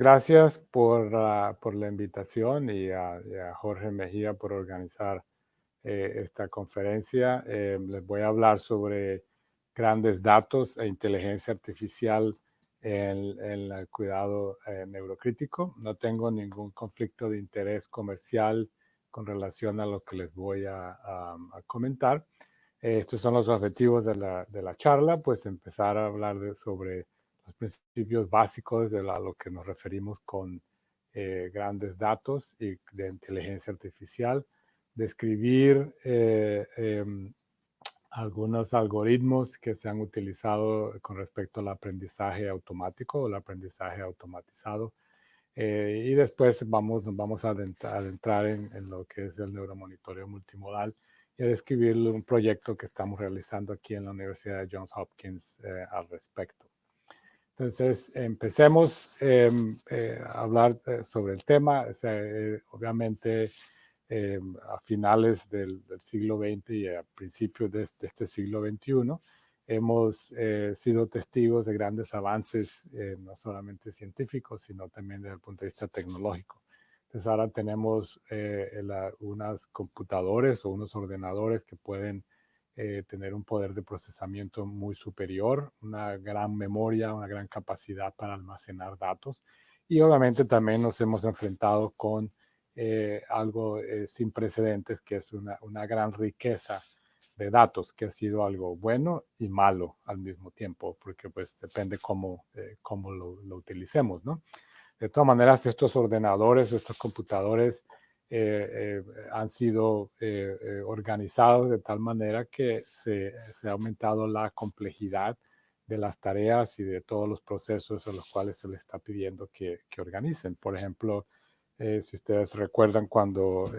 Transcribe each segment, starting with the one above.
Gracias por la invitación y a Jorge Mejía por organizar esta conferencia. Les voy a hablar sobre grandes datos e inteligencia artificial en el cuidado neurocrítico. No tengo ningún conflicto de interés comercial con relación a lo que les voy a comentar. Estos son los objetivos de la charla, pues empezar a hablar sobre los principios básicos a lo que nos referimos con grandes datos y de inteligencia artificial, describir algunos algoritmos que se han utilizado con respecto al aprendizaje automático o el aprendizaje automatizado. Y después nos vamos a adentrar en lo que es el neuromonitoreo multimodal y a describir un proyecto que estamos realizando aquí en la Universidad de Johns Hopkins al respecto. Entonces, empecemos a hablar sobre el tema. O sea, obviamente, a finales del siglo XX y a principios de este siglo XXI, hemos sido testigos de grandes avances, no solamente científicos, sino también desde el punto de vista tecnológico. Entonces, ahora tenemos unas computadores o unos ordenadores que pueden tener un poder de procesamiento muy superior, una gran memoria, una gran capacidad para almacenar datos. Y obviamente también nos hemos enfrentado con algo sin precedentes, que es una gran riqueza de datos, que ha sido algo bueno y malo al mismo tiempo, porque pues depende cómo lo utilicemos, ¿no? De todas maneras, estos ordenadores, estos computadores han sido organizados de tal manera que se ha aumentado la complejidad de las tareas y de todos los procesos a los cuales se les está pidiendo que organicen. Por ejemplo, si ustedes recuerdan cuando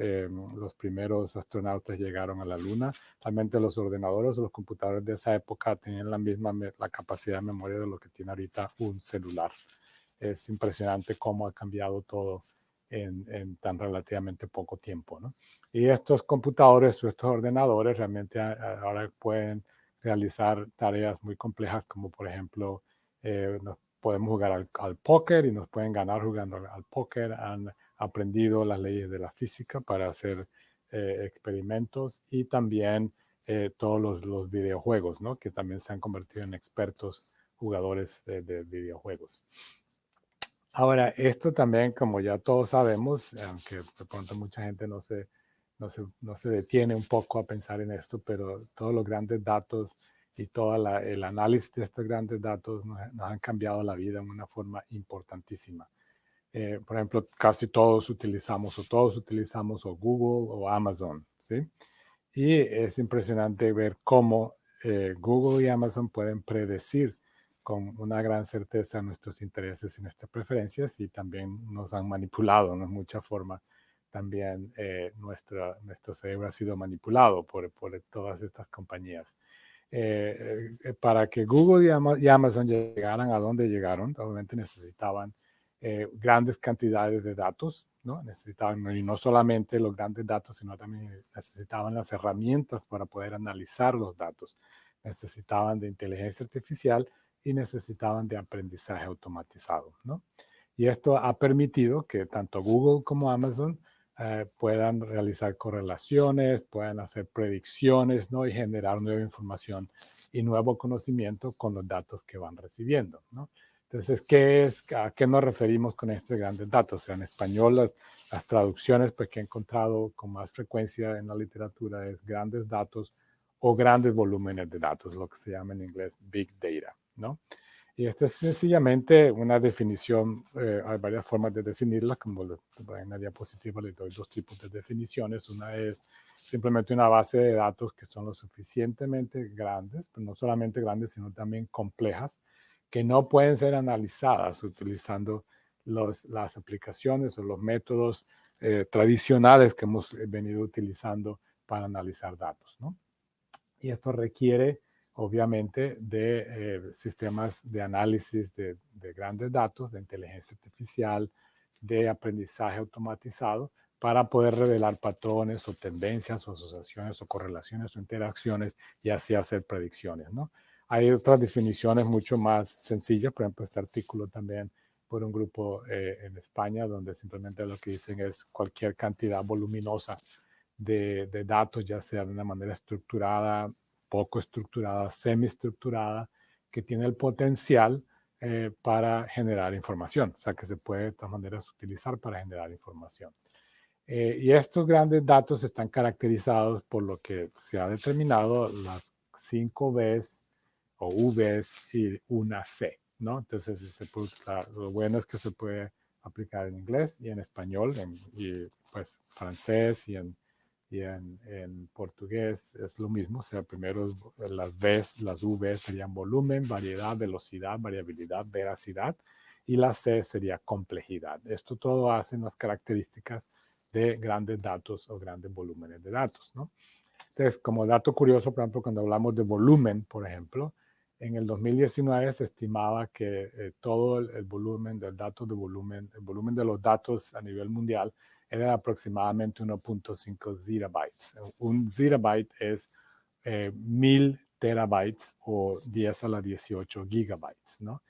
los primeros astronautas llegaron a la Luna, realmente los ordenadores o los computadores de esa época tenían la capacidad de memoria de lo que tiene ahorita un celular. Es impresionante cómo ha cambiado todo en tan relativamente poco tiempo, ¿no? Y estos computadores o estos ordenadores realmente ahora pueden realizar tareas muy complejas, como por ejemplo, nos podemos jugar al póker y nos pueden ganar jugando al póker. Han aprendido las leyes de la física para hacer experimentos y también todos los videojuegos, ¿no? Que también se han convertido en expertos jugadores de videojuegos. Ahora, esto también, como ya todos sabemos, aunque de pronto mucha gente no se detiene un poco a pensar en esto, pero todos los grandes datos y todo el análisis de estos grandes datos nos han cambiado la vida en una forma importantísima. Por ejemplo, casi todos utilizamos o Google o Amazon, ¿sí? Y es impresionante ver cómo Google y Amazon pueden predecir con una gran certeza nuestros intereses y nuestras preferencias, y también nos han manipulado, ¿no? En mucha forma también nuestro cerebro ha sido manipulado por todas estas compañías. Para que Google y Amazon llegaran a donde llegaron, obviamente necesitaban grandes cantidades de datos, ¿no? Necesitaban, y no solamente los grandes datos, sino también necesitaban las herramientas para poder analizar los datos. Necesitaban de inteligencia artificial y necesitaban de aprendizaje automatizado, ¿no? Y esto ha permitido que tanto Google como Amazon puedan realizar correlaciones, puedan hacer predicciones, ¿no? Y generar nueva información y nuevo conocimiento con los datos que van recibiendo, ¿no? Entonces, ¿a qué nos referimos con estos grandes datos? O sea, en español, las traducciones pues, que he encontrado con más frecuencia en la literatura es grandes datos o grandes volúmenes de datos, lo que se llama en inglés Big Data, ¿no? Y esto es sencillamente una definición, hay varias formas de definirla, como en la diapositiva les doy dos tipos de definiciones. Una es simplemente una base de datos que son lo suficientemente grandes, pero no solamente grandes, sino también complejas, que no pueden ser analizadas utilizando las aplicaciones o los métodos tradicionales que hemos venido utilizando para analizar datos, ¿no? Y esto requiere, obviamente, de sistemas de análisis de grandes datos, de inteligencia artificial, de aprendizaje automatizado, para poder revelar patrones o tendencias o asociaciones o correlaciones o interacciones y así hacer predicciones, ¿no? Hay otras definiciones mucho más sencillas, por ejemplo, este artículo también por un grupo en España, donde simplemente lo que dicen es cualquier cantidad voluminosa de datos, ya sea de una manera estructurada, poco estructurada, semiestructurada, que tiene el potencial para generar información, o sea, que se puede de todas maneras utilizar para generar información. Y estos grandes datos están caracterizados por lo que se ha determinado las 5 Bs o Vs y una C, ¿no? Entonces, lo bueno es que se puede aplicar en inglés y en español, y pues francés y en portugués es lo mismo. O sea, primero las Bs, las Vs serían volumen, variedad, velocidad, variabilidad, veracidad, y la C sería complejidad. Esto todo hacen las características de grandes datos o grandes volúmenes de datos, ¿no? Entonces, como dato curioso, por ejemplo, cuando hablamos de volumen, por ejemplo, en el 2019 se estimaba que todo el volumen del dato de volumen, el volumen de los datos a nivel mundial era aproximadamente 1.5 zettabytes. Un zettabyte es 1000 terabytes o 10 a la 18 gigabytes, ¿no?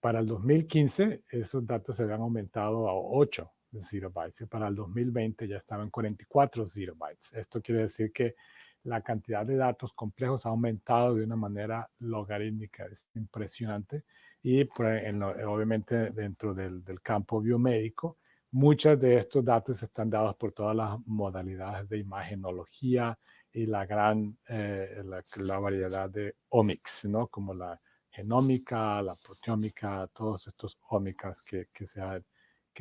Para el 2015, esos datos se habían aumentado a 8 zettabytes y para el 2020 ya estaban 44 zettabytes. Esto quiere decir que la cantidad de datos complejos ha aumentado de una manera logarítmica, es impresionante. Y obviamente dentro del campo biomédico, muchos de estos datos están dados por todas las modalidades de imagenología y la gran la variedad de omics, ¿no? Como la genómica, la proteómica, todos estos ómicas que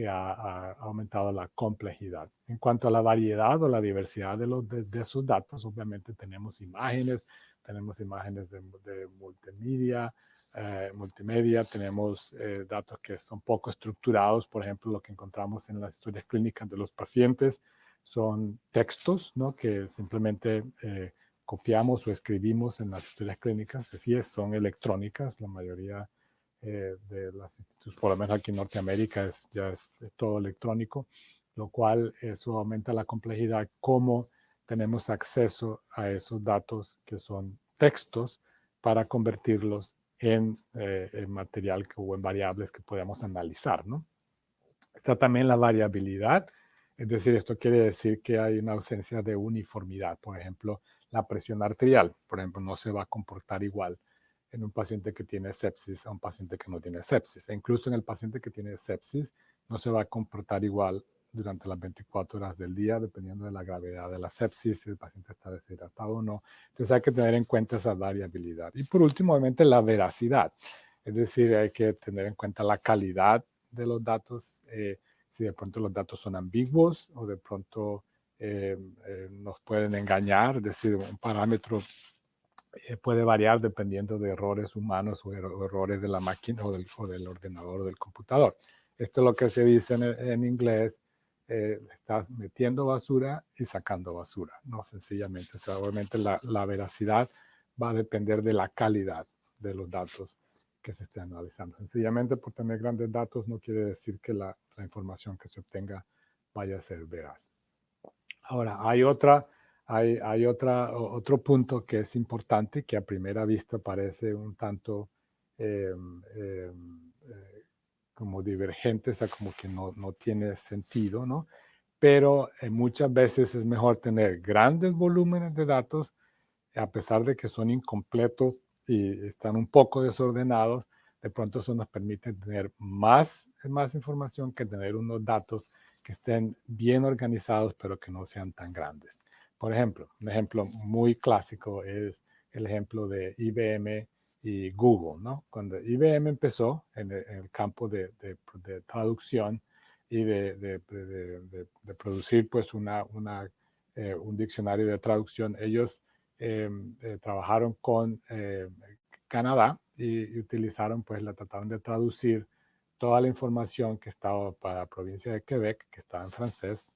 ha aumentado la complejidad. En cuanto a la variedad o la diversidad de esos datos, obviamente tenemos imágenes de multimedia, tenemos datos que son poco estructurados, por ejemplo, lo que encontramos en las historias clínicas de los pacientes son textos, ¿no? Que simplemente copiamos o escribimos en las historias clínicas, así es, son electrónicas, la mayoría de las instituciones, por lo menos aquí en Norteamérica ya es todo electrónico, lo cual eso aumenta la complejidad, cómo tenemos acceso a esos datos que son textos para convertirlos en material o en variables que podamos analizar, ¿no? Está también la variabilidad, es decir, esto quiere decir que hay una ausencia de uniformidad. Por ejemplo, la presión arterial, por ejemplo, no se va a comportar igual en un paciente que tiene sepsis a un paciente que no tiene sepsis. E incluso en el paciente que tiene sepsis no se va a comportar igual durante las 24 horas del día, dependiendo de la gravedad de la sepsis, si el paciente está deshidratado o no. Entonces hay que tener en cuenta esa variabilidad. Y por último, obviamente, la veracidad. Es decir, hay que tener en cuenta la calidad de los datos, si de pronto los datos son ambiguos o de pronto nos pueden engañar, es decir, un parámetro puede variar dependiendo de errores humanos o errores de la máquina o del ordenador o del computador. Esto es lo que se dice en inglés, estás metiendo basura y sacando basura, no sencillamente. O sea, obviamente la veracidad va a depender de la calidad de los datos que se estén analizando. Sencillamente por tener grandes datos no quiere decir que la información que se obtenga vaya a ser veraz. Ahora, hay otro punto que es importante, que a primera vista parece un tanto eh, eh, como divergente, o sea, como que no tiene sentido, ¿no? Pero muchas veces es mejor tener grandes volúmenes de datos, a pesar de que son incompletos y están un poco desordenados, de pronto eso nos permite tener más información que tener unos datos que estén bien organizados, pero que no sean tan grandes. Por ejemplo, un ejemplo muy clásico es el ejemplo de IBM y Google, ¿no? Cuando IBM empezó en el campo de traducción y de producir pues un diccionario de traducción, ellos trabajaron con Canadá y utilizaron, pues trataron de traducir toda la información que estaba para la provincia de Quebec, que estaba en francés,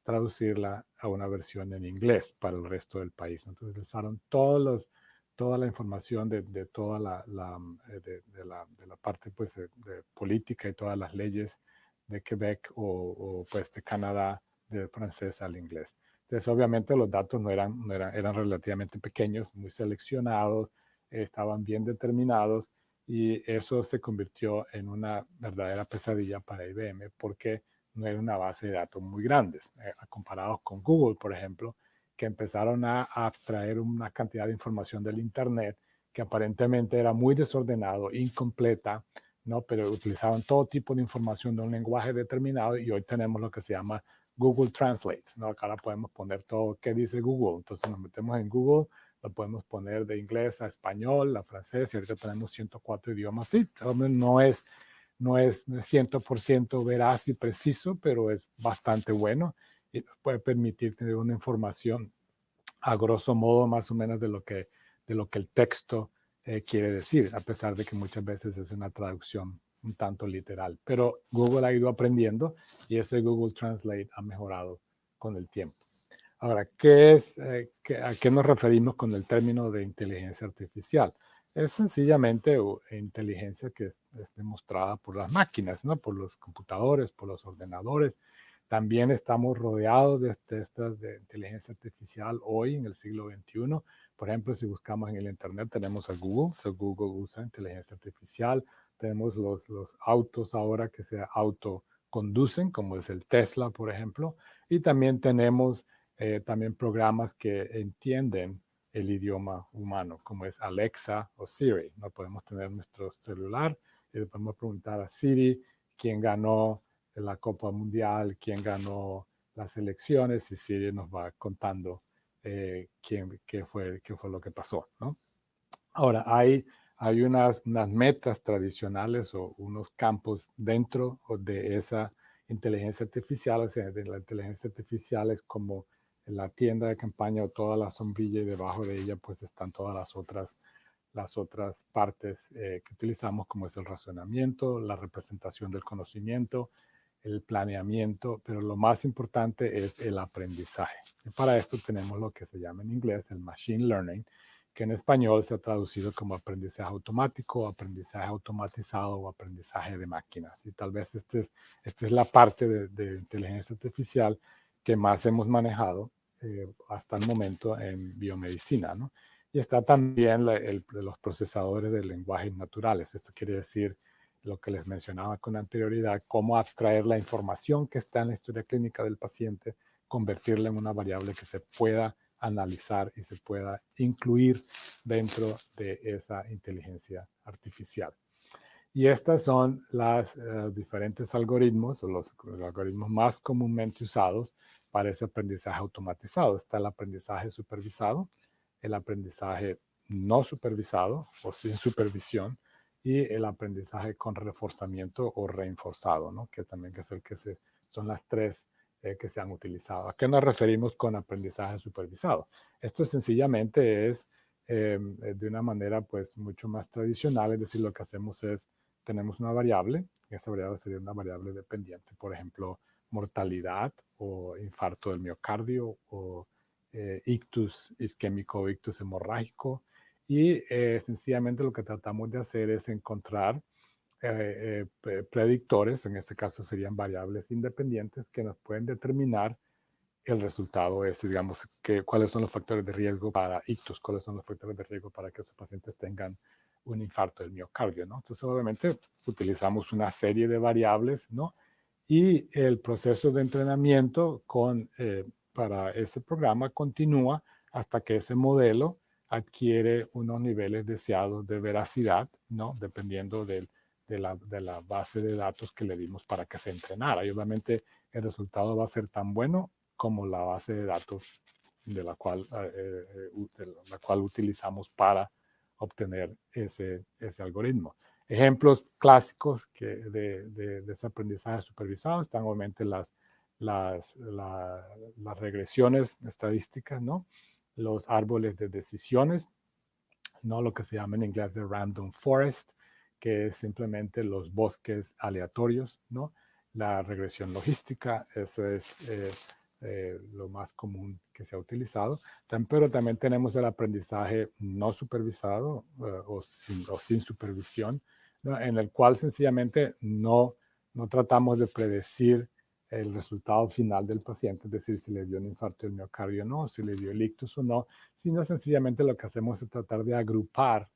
traducirla a una versión en inglés para el resto del país. Entonces utilizaron toda la información de toda de la parte pues, de política y todas las leyes de Quebec o pues de Canadá, del francés al inglés. Entonces, obviamente los datos eran relativamente pequeños, muy seleccionados, estaban bien determinados y eso se convirtió en una verdadera pesadilla para IBM porque no era una base de datos muy grandes, comparados con Google, por ejemplo, que empezaron a abstraer una cantidad de información del Internet que aparentemente era muy desordenado, incompleta, ¿no? Pero utilizaban todo tipo de información de un lenguaje determinado y hoy tenemos lo que se llama Google Translate, ¿no? Acá ahora podemos poner todo qué dice Google. Entonces nos metemos en Google, lo podemos poner de inglés a español, a francés, y ahorita tenemos 104 idiomas. Sí, no es 100% veraz y preciso, pero es bastante bueno y nos puede permitir tener una información a grosso modo más o menos de lo que el texto quiere decir, a pesar de que muchas veces es una traducción un tanto literal. Pero Google ha ido aprendiendo y ese Google Translate ha mejorado con el tiempo. Ahora, ¿a qué nos referimos con el término de inteligencia artificial? Es sencillamente inteligencia que es demostrada por las máquinas, ¿no? Por los computadores, por los ordenadores. También estamos rodeados de estas de inteligencia artificial hoy en el siglo XXI. Por ejemplo, si buscamos en el Internet, tenemos a Google. Google usa inteligencia artificial. Tenemos los autos ahora que se autoconducen, como es el Tesla, por ejemplo. Y también tenemos también programas que entienden el idioma humano, como es Alexa o Siri. No podemos tener nuestro celular y le podemos preguntar a Siri quién ganó la Copa Mundial, quién ganó las elecciones, y Siri nos va contando qué fue lo que pasó, ¿no? Ahora, hay unas metas tradicionales o unos campos dentro de esa inteligencia artificial. O sea, de la inteligencia artificial es como la tienda de campaña o toda la sombrilla, y debajo de ella pues están todas las otras partes que utilizamos, como es el razonamiento, la representación del conocimiento, el planeamiento, pero lo más importante es el aprendizaje. Y para esto tenemos lo que se llama en inglés el machine learning, que en español se ha traducido como aprendizaje automático, aprendizaje automatizado o aprendizaje de máquinas. Y tal vez esta es la parte de inteligencia artificial que más hemos manejado hasta el momento en biomedicina, ¿no? Y está también los procesadores de lenguajes naturales. Esto quiere decir lo que les mencionaba con anterioridad, cómo abstraer la información que está en la historia clínica del paciente, convertirla en una variable que se pueda analizar y se pueda incluir dentro de esa inteligencia artificial. Y estas son los diferentes algoritmos o los algoritmos más comúnmente usados para ese aprendizaje automatizado. Está el aprendizaje supervisado, el aprendizaje no supervisado o sin supervisión, y el aprendizaje con reforzamiento o reenforzado, ¿no? Que también es el que son las tres que se han utilizado. ¿A qué nos referimos con aprendizaje supervisado? Esto sencillamente es de una manera pues mucho más tradicional, es decir, lo que hacemos es, tenemos una variable, y esa variable sería una variable dependiente, por ejemplo, mortalidad o infarto del miocardio o ictus isquémico o ictus hemorrágico, y sencillamente lo que tratamos de hacer es encontrar predictores, en este caso serían variables independientes, que nos pueden determinar el resultado es, digamos, cuáles son los factores de riesgo para ictus, cuáles son los factores de riesgo para que esos pacientes tengan un infarto del miocardio, ¿no? Entonces, obviamente, utilizamos una serie de variables, ¿no? Y el proceso de entrenamiento para ese programa continúa hasta que ese modelo adquiere unos niveles deseados de veracidad, ¿no? Dependiendo de la base de datos que le dimos para que se entrenara. Y obviamente el resultado va a ser tan bueno como la base de datos de la cual utilizamos para obtener ese algoritmo. Ejemplos clásicos de ese aprendizaje supervisado están obviamente las regresiones estadísticas, ¿no? Los árboles de decisiones, ¿no? Lo que se llama en inglés de random forest, que es simplemente los bosques aleatorios, ¿no? La regresión logística, eso es lo más común que se ha utilizado. Pero también tenemos el aprendizaje no supervisado o sin supervisión, ¿no? En el cual sencillamente no tratamos de predecir el resultado final del paciente, es decir, si le dio un infarto del miocardio o no, si le dio el ictus o no, sino sencillamente lo que hacemos es tratar de agrupar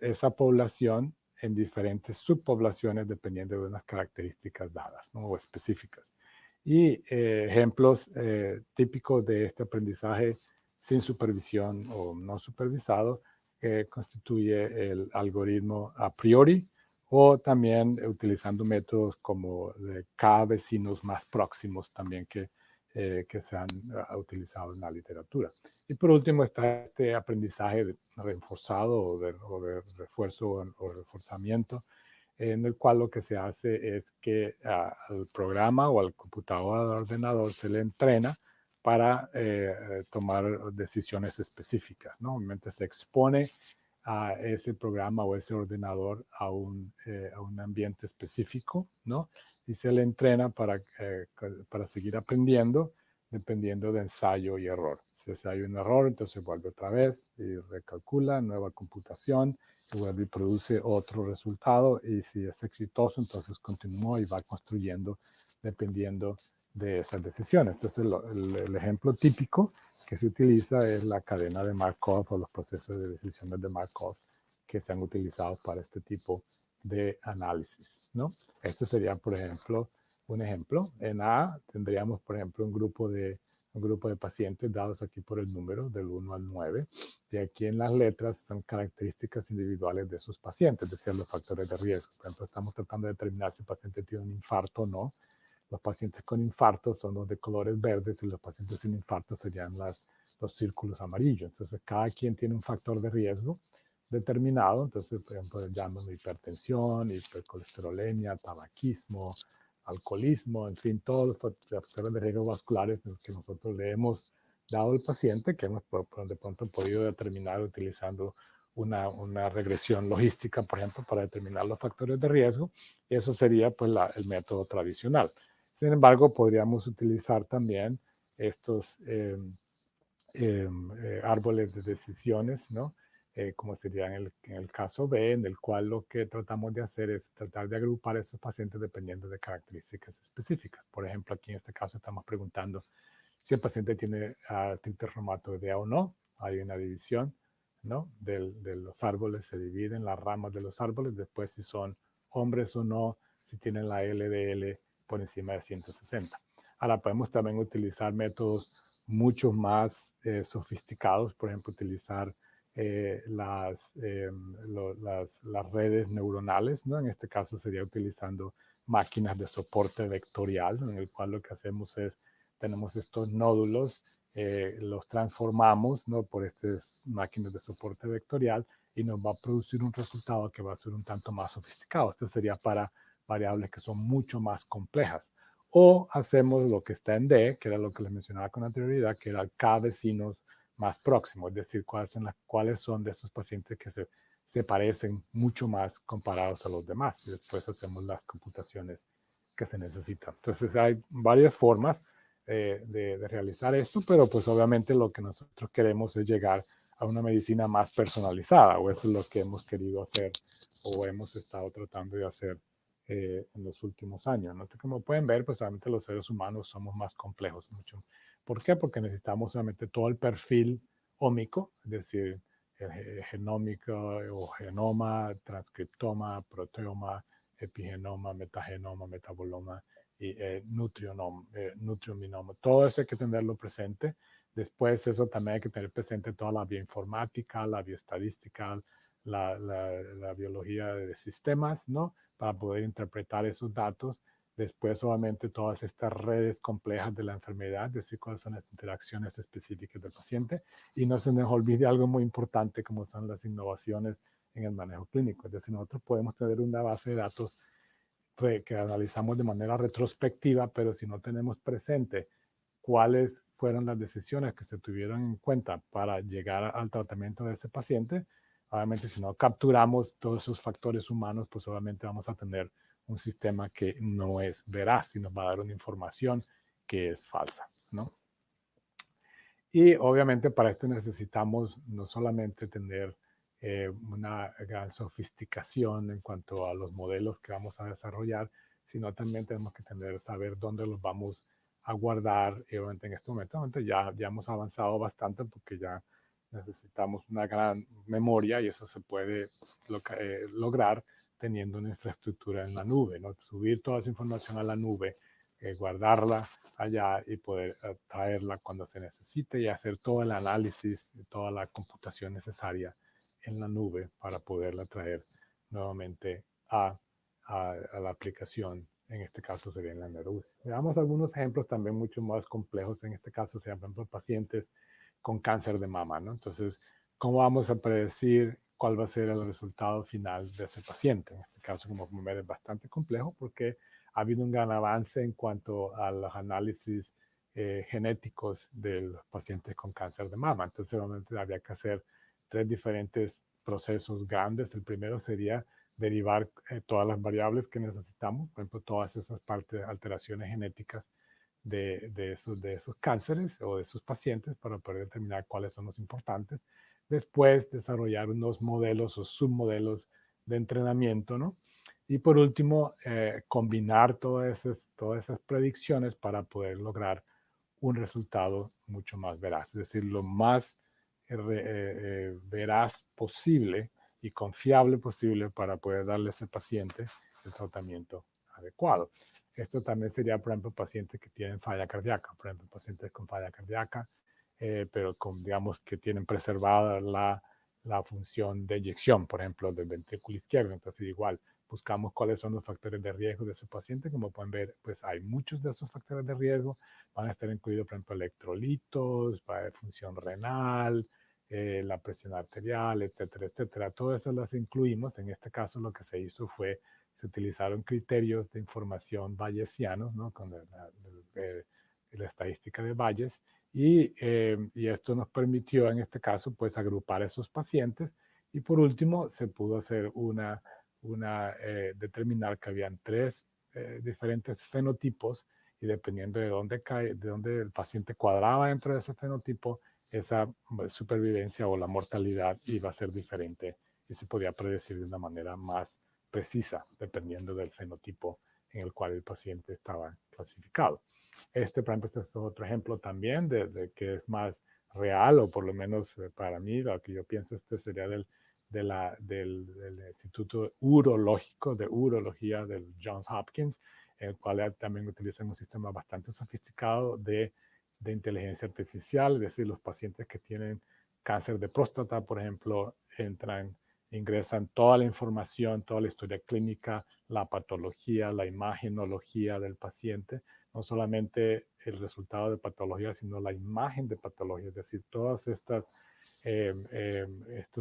esa población en diferentes subpoblaciones dependiendo de unas características dadas, ¿no? O específicas. Y ejemplos típicos de este aprendizaje sin supervisión o no supervisado constituye el algoritmo a priori o también utilizando métodos como de K vecinos más próximos también que se han utilizado en la literatura. Y por último está este aprendizaje reforzado o de refuerzo o reforzamiento, en el cual lo que se hace es que al programa o al computador o al ordenador se le entrena para tomar decisiones específicas, ¿no? Obviamente se expone a ese programa o ese ordenador a un ambiente específico, ¿no? Y se le entrena para seguir aprendiendo dependiendo de ensayo y error. Si hay un error, entonces vuelve otra vez y recalcula, nueva computación, y vuelve y produce otro resultado. Y si es exitoso, entonces continúa y va construyendo dependiendo de esas decisiones. Entonces, el ejemplo típico que se utiliza es la cadena de Markov o los procesos de decisiones de Markov que se han utilizado para este tipo de análisis, ¿no? Este sería, por ejemplo, un ejemplo. En A tendríamos, por ejemplo, un grupo de pacientes dados aquí por el número del 1 al 9. Y aquí en las letras son características individuales de esos pacientes, es decir, los factores de riesgo. Por ejemplo, estamos tratando de determinar si el paciente tiene un infarto o no. Los pacientes con infarto son los de colores verdes y los pacientes sin infarto serían los círculos amarillos. Entonces, cada quien tiene un factor de riesgo determinado. Entonces, por ejemplo, llamamos hipertensión, hipercolesterolemia, tabaquismo, alcoholismo, en fin, todos los factores de riesgo vasculares que nosotros le hemos dado al paciente, que hemos de pronto podido determinar utilizando una regresión logística, por ejemplo, para determinar los factores de riesgo. Eso sería pues el método tradicional. Sin embargo, podríamos utilizar también estos árboles de decisiones, ¿no? Como sería en el caso B, en el cual lo que tratamos de hacer es tratar de agrupar a esos pacientes dependiendo de características específicas. Por ejemplo, aquí en este caso estamos preguntando si el paciente tiene artritis reumatoidea o no. Hay una división, ¿no? De los árboles, se dividen las ramas de los árboles, después si son hombres o no, si tienen la LDL por encima de 160. Ahora podemos también utilizar métodos mucho más sofisticados, por ejemplo, utilizar las redes neuronales, ¿no? En este caso sería utilizando máquinas de soporte vectorial, ¿no? En el cual lo que hacemos es, tenemos estos nódulos, los transformamos, ¿no? Por estas máquinas de soporte vectorial y nos va a producir un resultado que va a ser un tanto más sofisticado. Esto sería para variables que son mucho más complejas. O hacemos lo que está en D, que era lo que les mencionaba con anterioridad, que era K vecinos más próximos, es decir, cuáles son de esos pacientes que se parecen mucho más comparados a los demás. Y después hacemos las computaciones que se necesitan. Entonces hay varias formas de realizar esto, pero pues obviamente lo que nosotros queremos es llegar a una medicina más personalizada, o eso es lo que hemos querido hacer o hemos estado tratando de hacer en los últimos años, ¿no? Como pueden ver, pues obviamente los seres humanos somos más complejos, mucho. ¿Por qué? Porque necesitamos obviamente todo el perfil ómico, es decir, el genómico o genoma, transcriptoma, proteoma, epigenoma, metagenoma, metaboloma y nutriominoma. Todo eso hay que tenerlo presente. Después eso también hay que tener presente toda la bioinformática, la bioestadística, la biología de sistemas, ¿no? Para poder interpretar esos datos. Después, obviamente, todas estas redes complejas de la enfermedad, es decir, cuáles son las interacciones específicas del paciente. Y no se nos olvide algo muy importante como son las innovaciones en el manejo clínico. Es decir, nosotros podemos tener una base de datos que analizamos de manera retrospectiva, pero si no tenemos presente cuáles fueron las decisiones que se tuvieron en cuenta para llegar al tratamiento de ese paciente, obviamente si no capturamos todos esos factores humanos, pues obviamente vamos a tener un sistema que no es veraz y nos va a dar una información que es falsa, ¿no? Y obviamente para esto necesitamos no solamente tener una gran sofisticación en cuanto a los modelos que vamos a desarrollar, sino también tenemos que saber dónde los vamos a guardar. Y obviamente en este momento ya hemos avanzado bastante porque ya necesitamos una gran memoria y eso se puede lograr teniendo una infraestructura en la nube, ¿no? Subir toda esa información a la nube, guardarla allá y poder traerla cuando se necesite y hacer todo el análisis, toda la computación necesaria en la nube para poderla traer nuevamente a la aplicación. En este caso sería en la NeuroUCI. Veamos algunos ejemplos también mucho más complejos. En este caso serían, por ejemplo, pacientes con cáncer de mama, ¿no? Entonces, ¿cómo vamos a predecir cuál va a ser el resultado final de ese paciente? En este caso, como ver, es bastante complejo porque ha habido un gran avance en cuanto a los análisis genéticos de los pacientes con cáncer de mama. Entonces, realmente habría que hacer 3 diferentes procesos grandes. El primero sería derivar todas las variables que necesitamos, por ejemplo, todas esas partes, alteraciones genéticas de esos cánceres o de esos pacientes para poder determinar cuáles son los importantes. Después, desarrollar unos modelos o submodelos de entrenamiento, ¿no? Y por último, combinar todas esas predicciones para poder lograr un resultado mucho más veraz, es decir, lo más veraz posible y confiable posible para poder darle a ese paciente el tratamiento adecuado. Esto también sería, por ejemplo, pacientes que tienen falla cardíaca, por ejemplo, pacientes con falla cardíaca, pero con, digamos, que tienen preservada la función de eyección, por ejemplo, del ventrículo izquierdo. Entonces, igual, buscamos cuáles son los factores de riesgo de ese paciente. Como pueden ver, pues hay muchos de esos factores de riesgo. Van a estar incluidos, por ejemplo, electrolitos, función renal, la presión arterial, etcétera, etcétera. Todo eso las incluimos. En este caso, lo que se hizo fue, se utilizaron criterios de información bayesianos, ¿no? Con la estadística de Bayes. Y esto nos permitió, en este caso, pues agrupar esos pacientes. Y por último, se pudo hacer determinar que habían 3 diferentes fenotipos y dependiendo de dónde el paciente cuadraba dentro de ese fenotipo, esa supervivencia o la mortalidad iba a ser diferente y se podía predecir de una manera más precisa dependiendo del fenotipo en el cual el paciente estaba clasificado. Por ejemplo, este es otro ejemplo también de que es más real, o por lo menos para mí, lo que yo pienso, sería del Instituto Urológico de Urología del Johns Hopkins, el cual también utilizan un sistema bastante sofisticado de inteligencia artificial, es decir, los pacientes que tienen cáncer de próstata, por ejemplo, ingresan toda la información, toda la historia clínica, la patología, la imagenología del paciente, no solamente el resultado de patología, sino la imagen de patología, es decir, todas estos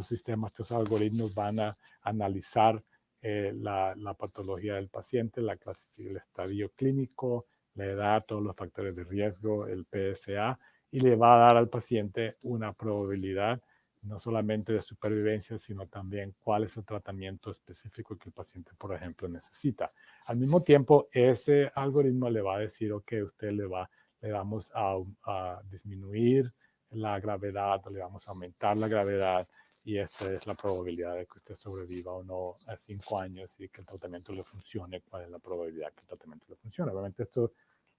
sistemas, estos algoritmos van a analizar la patología del paciente, el estadio clínico, la edad, todos los factores de riesgo, el PSA, y le va a dar al paciente una probabilidad no solamente de supervivencia, sino también cuál es el tratamiento específico que el paciente, por ejemplo, necesita. Al mismo tiempo, ese algoritmo le va a decir, ok, le vamos a disminuir la gravedad, o le vamos a aumentar la gravedad, y esta es la probabilidad de que usted sobreviva o no a 5 años y que el tratamiento le funcione, cuál es la probabilidad que el tratamiento le funcione. Obviamente esto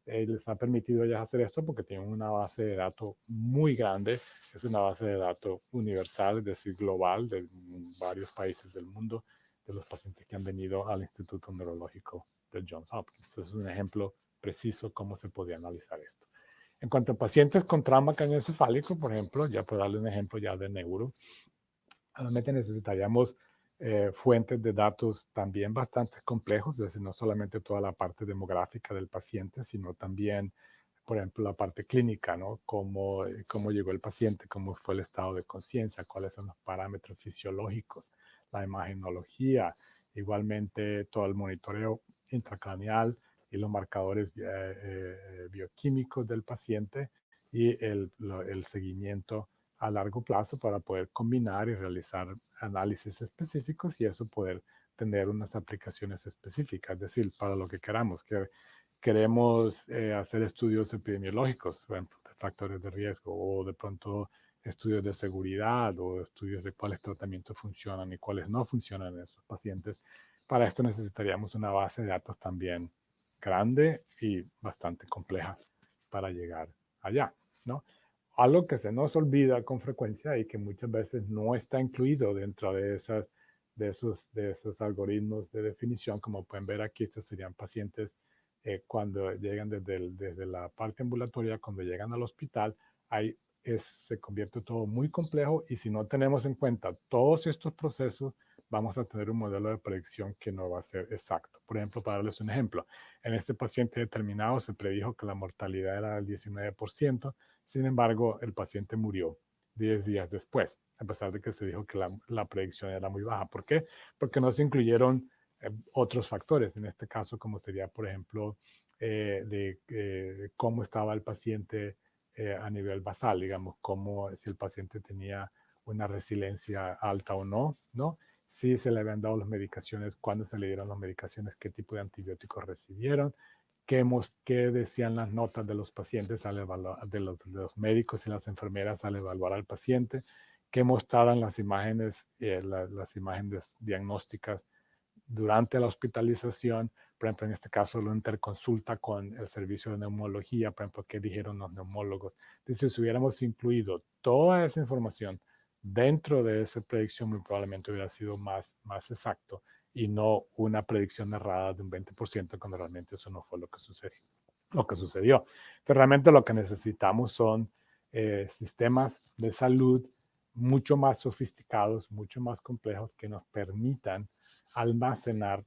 les ha permitido ya hacer esto porque tienen una base de datos muy grande, es una base de datos universal, es decir, global, de varios países del mundo, de los pacientes que han venido al Instituto Neurológico de Johns Hopkins. Entonces, es un ejemplo preciso cómo se podía analizar esto. En cuanto a pacientes con trauma craneoencefálico, por ejemplo, ya puedo darle un ejemplo ya de neuro, realmente necesitaríamos fuentes de datos también bastante complejos, es decir, no solamente toda la parte demográfica del paciente, sino también, por ejemplo, la parte clínica, ¿no? Cómo llegó el paciente, cómo fue el estado de conciencia, cuáles son los parámetros fisiológicos, la imagenología, igualmente todo el monitoreo intracraneal y los marcadores bioquímicos del paciente y el seguimiento a largo plazo para poder combinar y realizar análisis específicos y eso poder tener unas aplicaciones específicas, es decir, para lo que queramos. Queremos hacer estudios epidemiológicos, por ejemplo, de factores de riesgo o de pronto estudios de seguridad o estudios de cuáles tratamientos funcionan y cuáles no funcionan en esos pacientes. Para esto necesitaríamos una base de datos también grande y bastante compleja para llegar allá, ¿no? algo que se nos olvida con frecuencia y que muchas veces no está incluido dentro de esos algoritmos de definición, como pueden ver aquí, estos serían pacientes cuando llegan desde la parte ambulatoria, cuando llegan al hospital, se convierte todo muy complejo y si no tenemos en cuenta todos estos procesos, vamos a tener un modelo de predicción que no va a ser exacto. Por ejemplo, para darles un ejemplo, en este paciente determinado se predijo que la mortalidad era del 19%, sin embargo, el paciente murió 10 días después, a pesar de que se dijo que la predicción era muy baja. ¿Por qué? Porque no se incluyeron otros factores, en este caso como sería, por ejemplo, de cómo estaba el paciente a nivel basal, digamos, como si el paciente tenía una resiliencia alta o no, ¿no? Si se le habían dado las medicaciones, cuándo se le dieron las medicaciones, qué tipo de antibióticos recibieron, qué decían las notas de los pacientes al evaluar, de los médicos y las enfermeras al evaluar al paciente, qué mostraban las imágenes, las imágenes diagnósticas durante la hospitalización, por ejemplo, en este caso, la interconsulta con el servicio de neumología, por ejemplo, qué dijeron los neumólogos. Entonces, si hubiéramos incluido toda esa información dentro de esa predicción, muy probablemente hubiera sido más exacto y no una predicción errada de un 20% cuando realmente eso no fue lo que sucedió. Entonces, realmente lo que necesitamos son sistemas de salud mucho más sofisticados, mucho más complejos que nos permitan almacenar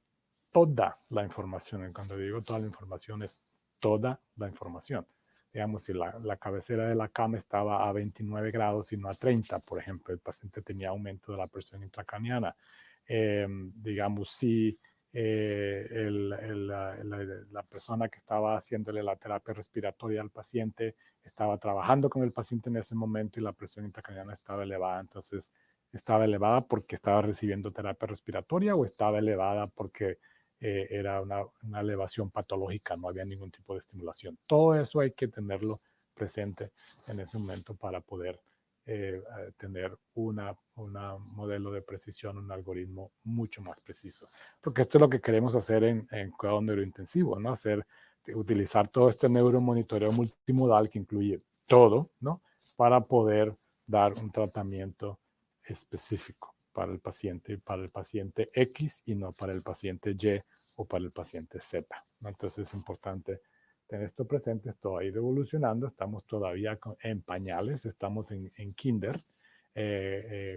toda la información. Y cuando digo toda la información es toda la información. Digamos, si la cabecera de la cama estaba a 29 grados y no a 30, por ejemplo, el paciente tenía aumento de la presión intracraniana. Digamos, si la persona que estaba haciéndole la terapia respiratoria al paciente estaba trabajando con el paciente en ese momento y la presión intracraniana estaba elevada, entonces estaba elevada porque estaba recibiendo terapia respiratoria o estaba elevada porque era una elevación patológica, no había ningún tipo de estimulación. Todo eso hay que tenerlo presente en ese momento para poder tener un modelo de precisión, un algoritmo mucho más preciso. Porque esto es lo que queremos hacer en cuidado neurointensivo, ¿no? Utilizar todo este neuromonitoreo multimodal que incluye todo, ¿no? Para poder dar un tratamiento específico para el paciente X y no para el paciente Y o para el paciente Z, ¿no? Entonces es importante tener esto presente, esto va a ir evolucionando, estamos todavía en pañales, estamos en kinder,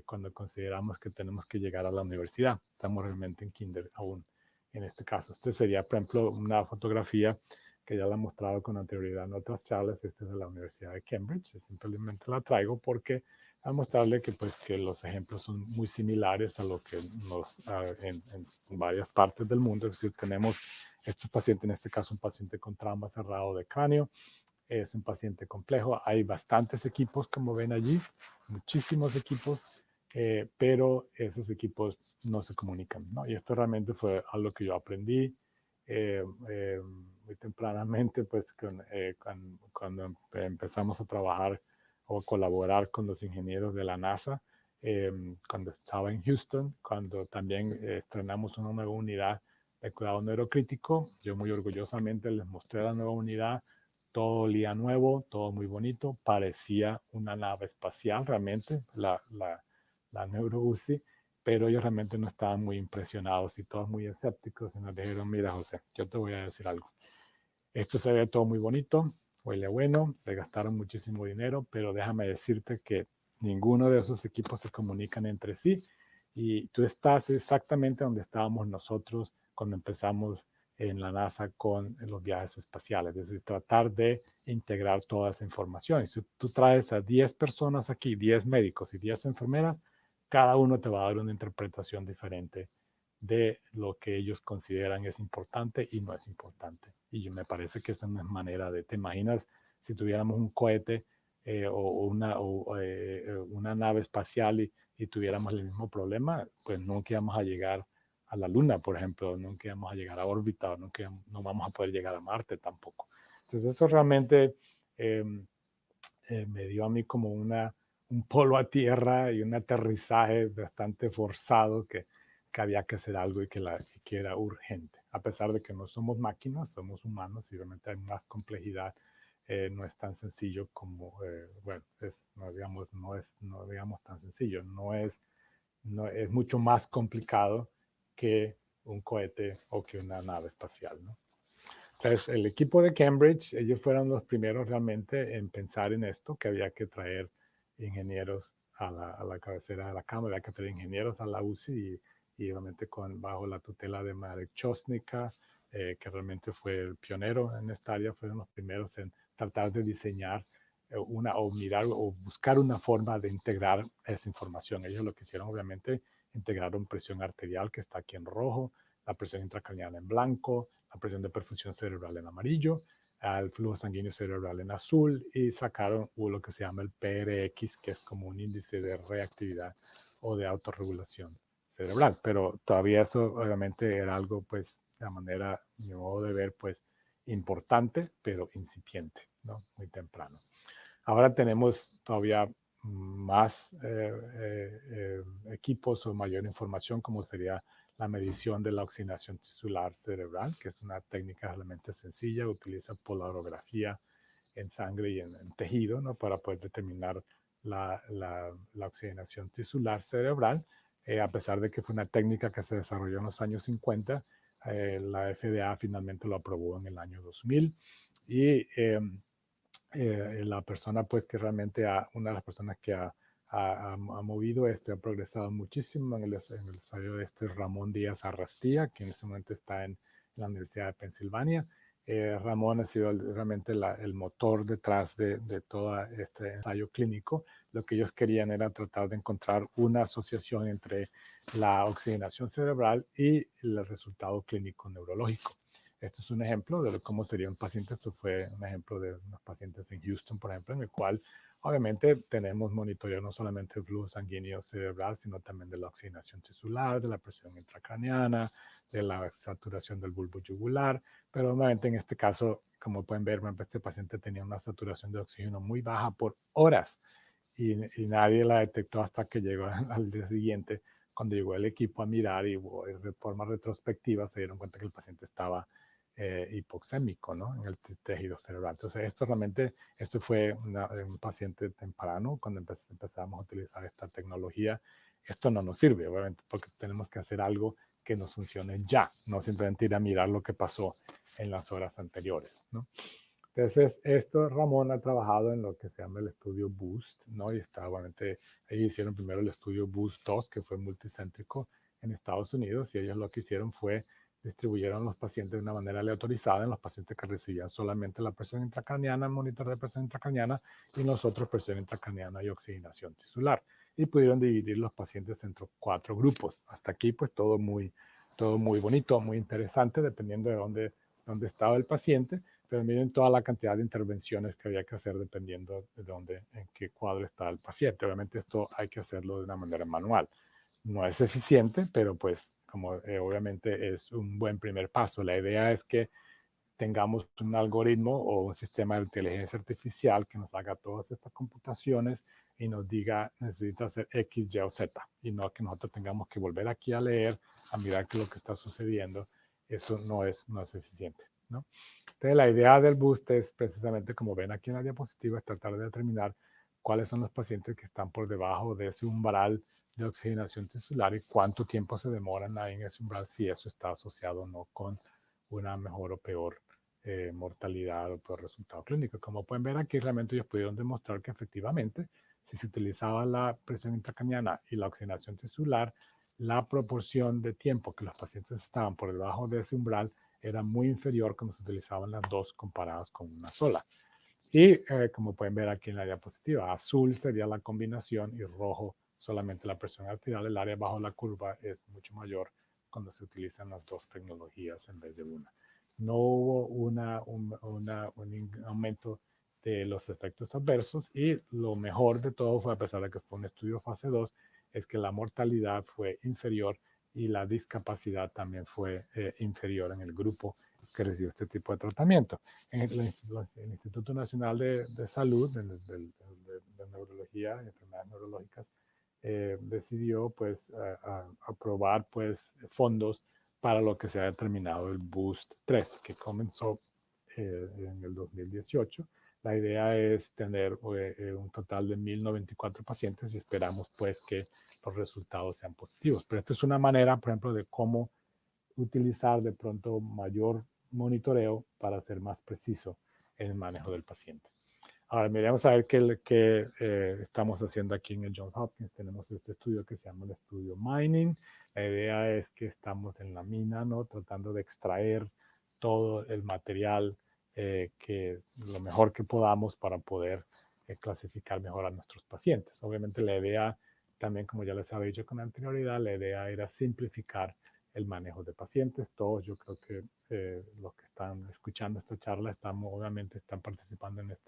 cuando consideramos que tenemos que llegar a la universidad, estamos realmente en kinder aún en este caso. Este sería, por ejemplo, una fotografía que ya la he mostrado con anterioridad en otras charlas, esta es de la Universidad de Cambridge, simplemente la traigo porque a mostrarle que, pues, que los ejemplos son muy similares a lo que en varias partes del mundo. Es decir, tenemos estos pacientes, en este caso un paciente con trauma cerrado de cráneo, es un paciente complejo, hay bastantes equipos como ven allí, muchísimos equipos, pero esos equipos no se comunican, ¿no? Y esto realmente fue algo que yo aprendí muy tempranamente, pues cuando empezamos a trabajar o colaborar con los ingenieros de la NASA, cuando estaba en Houston, cuando también estrenamos una nueva unidad de cuidado neurocrítico. Yo muy orgullosamente les mostré la nueva unidad, todo olía nuevo, todo muy bonito, parecía una nave espacial realmente, la NeuroUCI, pero ellos realmente no estaban muy impresionados y todos muy escépticos y nos dijeron, mira José, yo te voy a decir algo, esto se ve todo muy bonito, huele bueno, se gastaron muchísimo dinero, pero déjame decirte que ninguno de esos equipos se comunican entre sí y tú estás exactamente donde estábamos nosotros cuando empezamos en la NASA con los viajes espaciales, es decir, tratar de integrar toda esa información. Y si tú traes a 10 personas aquí, 10 médicos y 10 enfermeras, cada uno te va a dar una interpretación diferente de lo que ellos consideran es importante y no es importante. Y yo me parece que esa no es manera de, ¿te imaginas si tuviéramos un cohete una nave espacial y tuviéramos el mismo problema? Pues nunca íbamos a llegar a la Luna, por ejemplo, nunca íbamos a llegar a órbita, no vamos a poder llegar a Marte tampoco. Entonces eso realmente me dio a mí como un polo a tierra y un aterrizaje bastante forzado que había que hacer algo y que era urgente. A pesar de que no somos máquinas, somos humanos y realmente hay más complejidad no es tan sencillo como, bueno, no digamos tan sencillo, es mucho más complicado que un cohete o que una nave espacial, ¿no? Entonces, el equipo de Cambridge, ellos fueron los primeros realmente en pensar en esto, que había que traer ingenieros a la cabecera de la Cámara, había que traer ingenieros a la UCI y realmente bajo la tutela de Marek Chosnica, que realmente fue el pionero en esta área, fueron los primeros en tratar de diseñar o mirar o buscar una forma de integrar esa información. Ellos lo que hicieron, obviamente, integraron presión arterial, que está aquí en rojo, la presión intracraniana en blanco, la presión de perfusión cerebral en amarillo, el flujo sanguíneo cerebral en azul y sacaron lo que se llama el PRX, que es como un índice de reactividad o de autorregulación cerebral. Pero todavía eso obviamente era algo, pues, de manera, mi modo de ver, pues, importante, pero incipiente, ¿no? Muy temprano. Ahora tenemos todavía más equipos o mayor información, como sería la medición de la oxigenación tisular cerebral, que es una técnica realmente sencilla, utiliza polarografía en sangre y en tejido, ¿no? Para poder determinar la oxigenación tisular cerebral. A pesar de que fue una técnica que se desarrolló en los años 50, la FDA finalmente lo aprobó en el año 2000 y la persona pues que realmente una de las personas que ha movido esto y ha progresado muchísimo en el desarrollo de este Ramón Díaz Arrastía, que en este momento está en la Universidad de Pensilvania. Ramón ha sido realmente el motor detrás de todo este ensayo clínico. Lo que ellos querían era tratar de encontrar una asociación entre la oxigenación cerebral y el resultado clínico neurológico. Esto es un ejemplo de cómo sería un paciente. Esto fue un ejemplo de unos pacientes en Houston, por ejemplo, en el cual obviamente tenemos monitoreo no solamente el flujo sanguíneo cerebral, sino también de la oxigenación tisular, de la presión intracraniana, de la saturación del bulbo yugular. Pero obviamente en este caso, como pueden ver, este paciente tenía una saturación de oxígeno muy baja por horas y nadie la detectó hasta que llegó al día siguiente, cuando llegó el equipo a mirar y de forma retrospectiva se dieron cuenta que el paciente estaba hipoxémico, ¿no? En el tejido cerebral. Entonces, esto fue un paciente temprano, cuando empezamos a utilizar esta tecnología. Esto no nos sirve, obviamente, porque tenemos que hacer algo que nos funcione ya, no simplemente ir a mirar lo que pasó en las horas anteriores, ¿no? Entonces, Ramón ha trabajado en lo que se llama el estudio BOOST, ¿no? Y está, obviamente, ellos hicieron primero el estudio BOOST 2, que fue multicéntrico en Estados Unidos, y ellos lo que hicieron fue distribuyeron los pacientes de una manera aleatorizada en los pacientes que recibían solamente la presión intracraniana, monitor de presión intracraniana, y los otros presión intracraniana y oxigenación tisular. Y pudieron dividir los pacientes entre 4 grupos. Hasta aquí, pues, todo muy bonito, muy interesante, dependiendo de dónde estaba el paciente, pero miren toda la cantidad de intervenciones que había que hacer dependiendo de en qué cuadro está el paciente. Obviamente esto hay que hacerlo de una manera manual. No es eficiente, pero pues como obviamente es un buen primer paso. La idea es que tengamos un algoritmo o un sistema de inteligencia artificial que nos haga todas estas computaciones y nos diga necesita hacer X, Y o Z, y no que nosotros tengamos que volver aquí a leer, a mirar qué es lo que está sucediendo. Eso no es eficiente, ¿no? Entonces, la idea del boost es precisamente, como ven aquí en la diapositiva, es tratar de determinar cuáles son los pacientes que están por debajo de ese umbral de oxigenación tisular y cuánto tiempo se demoran ahí en ese umbral, si eso está asociado o no con una mejor o peor mortalidad o peor resultado clínico. Como pueden ver aquí, realmente ellos pudieron demostrar que efectivamente, si se utilizaba la presión intracraniana y la oxigenación tisular, la proporción de tiempo que los pacientes estaban por debajo de ese umbral era muy inferior cuando se utilizaban las dos comparadas con una sola. Y como pueden ver aquí en la diapositiva, azul sería la combinación y rojo solamente la presión arterial. El área bajo la curva es mucho mayor cuando se utilizan las dos tecnologías en vez de una. No hubo un aumento de los efectos adversos y lo mejor de todo fue, a pesar de que fue un estudio fase 2, es que la mortalidad fue inferior y la discapacidad también fue inferior en el grupo que recibió este tipo de tratamiento. En el Instituto Nacional de Salud, de Neurología y Enfermedades Neurológicas, decidió pues aprobar pues fondos para lo que se ha determinado el Boost 3, que comenzó en el 2018. La idea es tener un total de 1094 pacientes y esperamos pues que los resultados sean positivos. Pero esta es una manera, por ejemplo, de cómo utilizar de pronto mayor monitoreo para ser más preciso en el manejo del paciente. Ahora, miremos a ver qué estamos haciendo aquí en el Johns Hopkins. Tenemos este estudio que se llama el estudio Mining. La idea es que estamos en la mina, ¿no? Tratando de extraer todo el material que lo mejor que podamos para poder clasificar mejor a nuestros pacientes. Obviamente la idea, también como ya les había dicho con anterioridad, la idea era simplificar el manejo de pacientes. Todos yo creo que los que están escuchando esta charla obviamente están participando en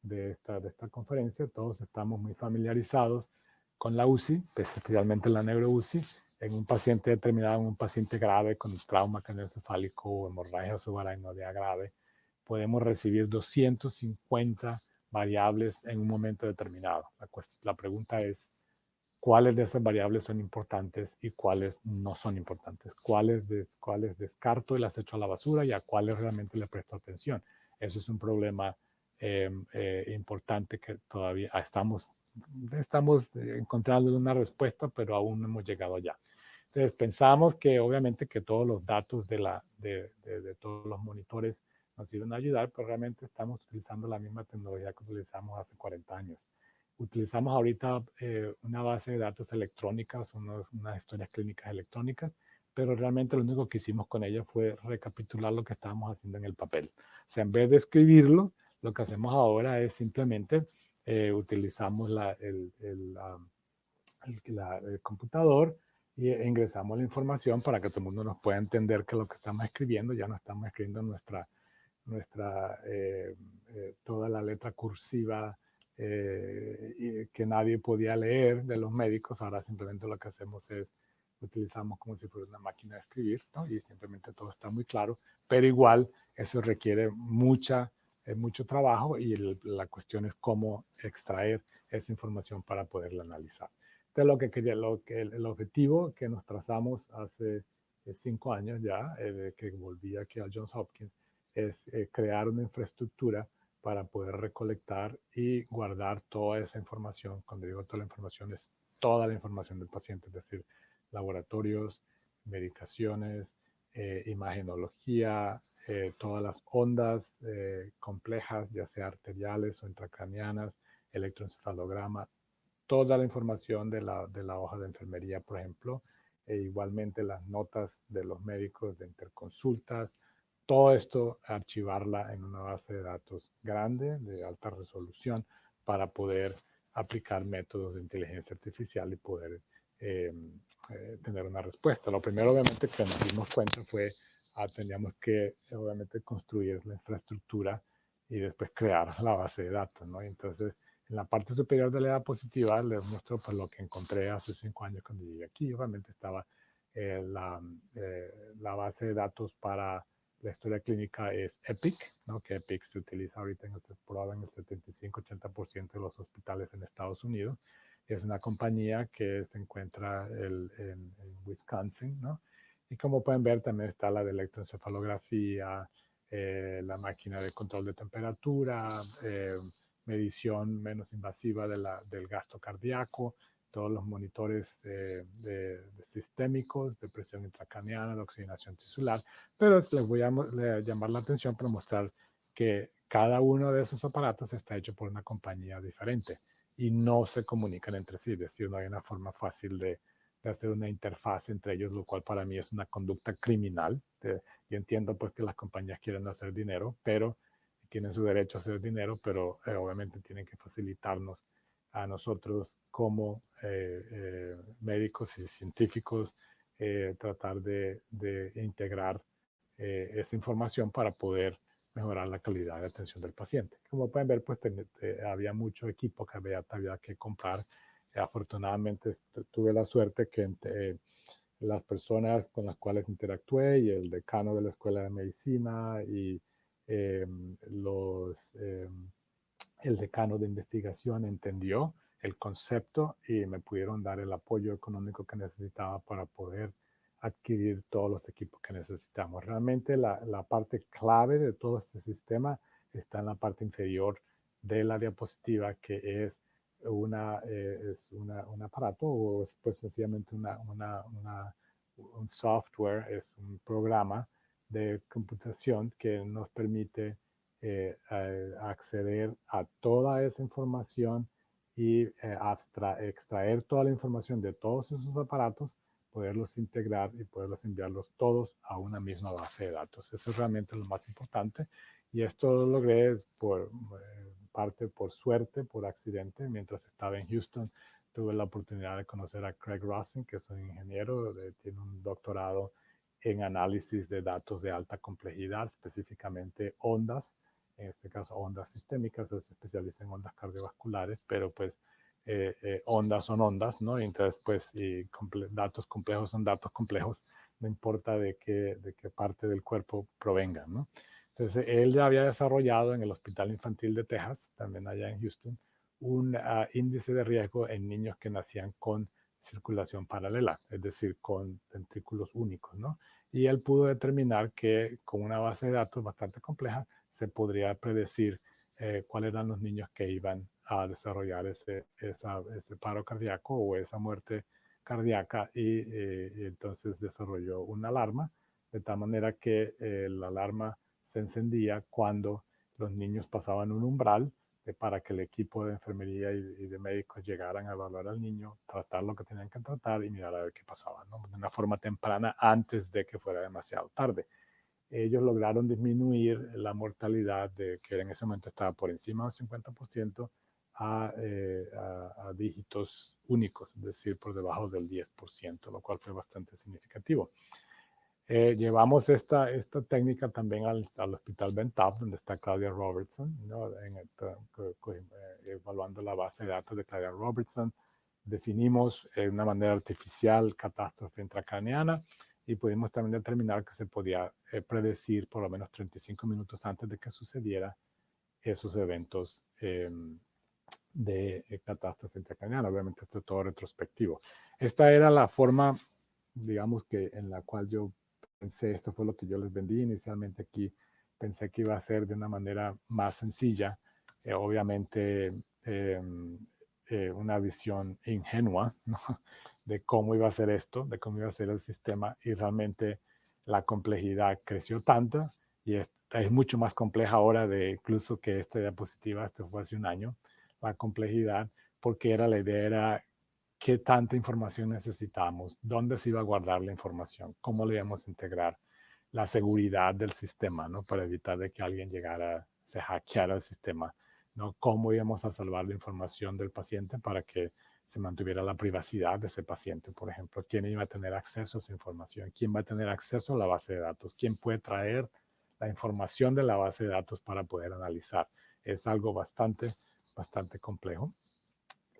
de esta conferencia. Todos estamos muy familiarizados con la UCI, especialmente la neuro-UCI, en un paciente determinado, en un paciente grave con trauma craneoencefálico o hemorragia subaracnoidea grave. Podemos recibir 250 variables en un momento determinado. La pregunta es, ¿cuáles de esas variables son importantes y cuáles no son importantes? ¿Cuáles descarto y las echo a la basura y a cuáles realmente le presto atención? Eso es un problema importante que todavía estamos encontrando una respuesta, pero aún no hemos llegado allá. Entonces pensamos que obviamente que todos los datos de todos los monitores nos iban a ayudar, pero realmente estamos utilizando la misma tecnología que utilizamos hace 40 años. Utilizamos ahorita una base de datos electrónicas, unas historias clínicas electrónicas, pero realmente lo único que hicimos con ella fue recapitular lo que estábamos haciendo en el papel. O sea, en vez de escribirlo, lo que hacemos ahora es simplemente utilizamos el computador y ingresamos la información para que todo el mundo nos pueda entender que lo que estamos escribiendo ya no estamos escribiendo toda la letra cursiva que nadie podía leer de los médicos. Ahora simplemente lo que hacemos es utilizamos como si fuera una máquina de escribir, ¿no? Y simplemente todo está muy claro, pero igual eso requiere mucho trabajo y la cuestión es cómo extraer esa información para poderla analizar. Entonces, el objetivo que nos trazamos hace 5 años ya, que volví aquí al Johns Hopkins, es crear una infraestructura para poder recolectar y guardar toda esa información. Cuando digo toda la información, es toda la información del paciente, es decir, laboratorios, medicaciones, imagenología, todas las ondas complejas, ya sea arteriales o intracraneanas, electroencefalograma, toda la información de la hoja de enfermería, por ejemplo, e igualmente las notas de los médicos de interconsultas, todo esto archivarla en una base de datos grande, de alta resolución, para poder aplicar métodos de inteligencia artificial y poder tener una respuesta. Lo primero, obviamente, que nos dimos cuenta fue teníamos que, obviamente, construir la infraestructura y después crear la base de datos, ¿no? Y entonces, en la parte superior de la edad positiva les muestro pues, lo que encontré hace 5 años cuando llegué aquí. Obviamente estaba la base de datos para la historia clínica es EPIC, ¿no? Que EPIC se utiliza ahorita en el 75-80% de los hospitales en Estados Unidos. Es una compañía que se encuentra en Wisconsin, ¿no? Y como pueden ver, también está la de electroencefalografía, la máquina de control de temperatura, medición menos invasiva del gasto cardíaco, todos los monitores sistémicos de presión intracraneana, de oxigenación tisular, pero les voy a llamar la atención para mostrar que cada uno de esos aparatos está hecho por una compañía diferente y no se comunican entre sí, es decir, no hay una forma fácil de hacer una interfaz entre ellos, lo cual para mí es una conducta criminal. Yo entiendo pues que las compañías quieren hacer dinero, pero tienen su derecho a hacer dinero, pero obviamente tienen que facilitarnos a nosotros como médicos y científicos tratar de integrar esta información para poder mejorar la calidad de atención del paciente. Como pueden ver, pues había mucho equipo que había que comprar. Afortunadamente tuve la suerte que las personas con las cuales interactué y el decano de la Escuela de Medicina y eh, los el decano de investigación entendió el concepto y me pudieron dar el apoyo económico que necesitaba para poder adquirir todos los equipos que necesitamos. Realmente la parte clave de todo este sistema está en la parte inferior de la diapositiva, que es un aparato, o es pues sencillamente un software, es un programa de computación que nos permite acceder a toda esa información y extraer toda la información de todos esos aparatos, poderlos integrar y poderlos enviarlos todos a una misma base de datos. Eso es realmente lo más importante, y esto lo logré por parte por suerte, por accidente. Mientras estaba en Houston, tuve la oportunidad de conocer a Craig Rossen, que es un ingeniero, tiene un doctorado en análisis de datos de alta complejidad, específicamente ondas, en este caso ondas sistémicas. Se especializa en ondas cardiovasculares, pero pues ondas son ondas, ¿no? Y entonces, pues, datos complejos son datos complejos, no importa de qué parte del cuerpo provengan, ¿no? Entonces, él ya había desarrollado en el Hospital Infantil de Texas, también allá en Houston, un índice de riesgo en niños que nacían con circulación paralela, es decir, con ventrículos únicos, ¿no? Y él pudo determinar que con una base de datos bastante compleja se podría predecir cuáles eran los niños que iban a desarrollar ese paro cardíaco o esa muerte cardíaca, y entonces desarrolló una alarma, de tal manera que la alarma se encendía cuando los niños pasaban un umbral para que el equipo de enfermería y de médicos llegaran a evaluar al niño, tratar lo que tenían que tratar y mirar a ver qué pasaba, ¿no? De una forma temprana, antes de que fuera demasiado tarde. Ellos lograron disminuir la mortalidad, que en ese momento estaba por encima del 50%, a dígitos únicos, es decir, por debajo del 10%, lo cual fue bastante significativo. Llevamos esta técnica también al Hospital Ben Taub, donde está Claudia Robertson, ¿no? Evaluando la base de datos de Claudia Robertson. Definimos de una manera artificial catástrofe intracraneana, y pudimos también determinar que se podía predecir por lo menos 35 minutos antes de que sucediera esos eventos de catástrofe intracraneana. Obviamente esto es todo retrospectivo. Esta era la forma, digamos, que en la cual yo pensé, esto fue lo que yo les vendí inicialmente aquí. Pensé que iba a ser de una manera más sencilla, obviamente una visión ingenua, ¿no? De cómo iba a ser esto, de cómo iba a ser el sistema, y realmente la complejidad creció tanto, y es mucho más compleja ahora de incluso que esta diapositiva. Esto fue hace un año, la complejidad, porque la idea era qué tanta información necesitamos, dónde se iba a guardar la información, cómo le íbamos a integrar, la seguridad del sistema, ¿no? Para evitar de que alguien llegara, se hackeara el sistema, ¿no? Cómo íbamos a salvar la información del paciente para que se mantuviera la privacidad de ese paciente, por ejemplo. ¿Quién iba a tener acceso a esa información? ¿Quién va a tener acceso a la base de datos? ¿Quién puede traer la información de la base de datos para poder analizar? Es algo bastante complejo.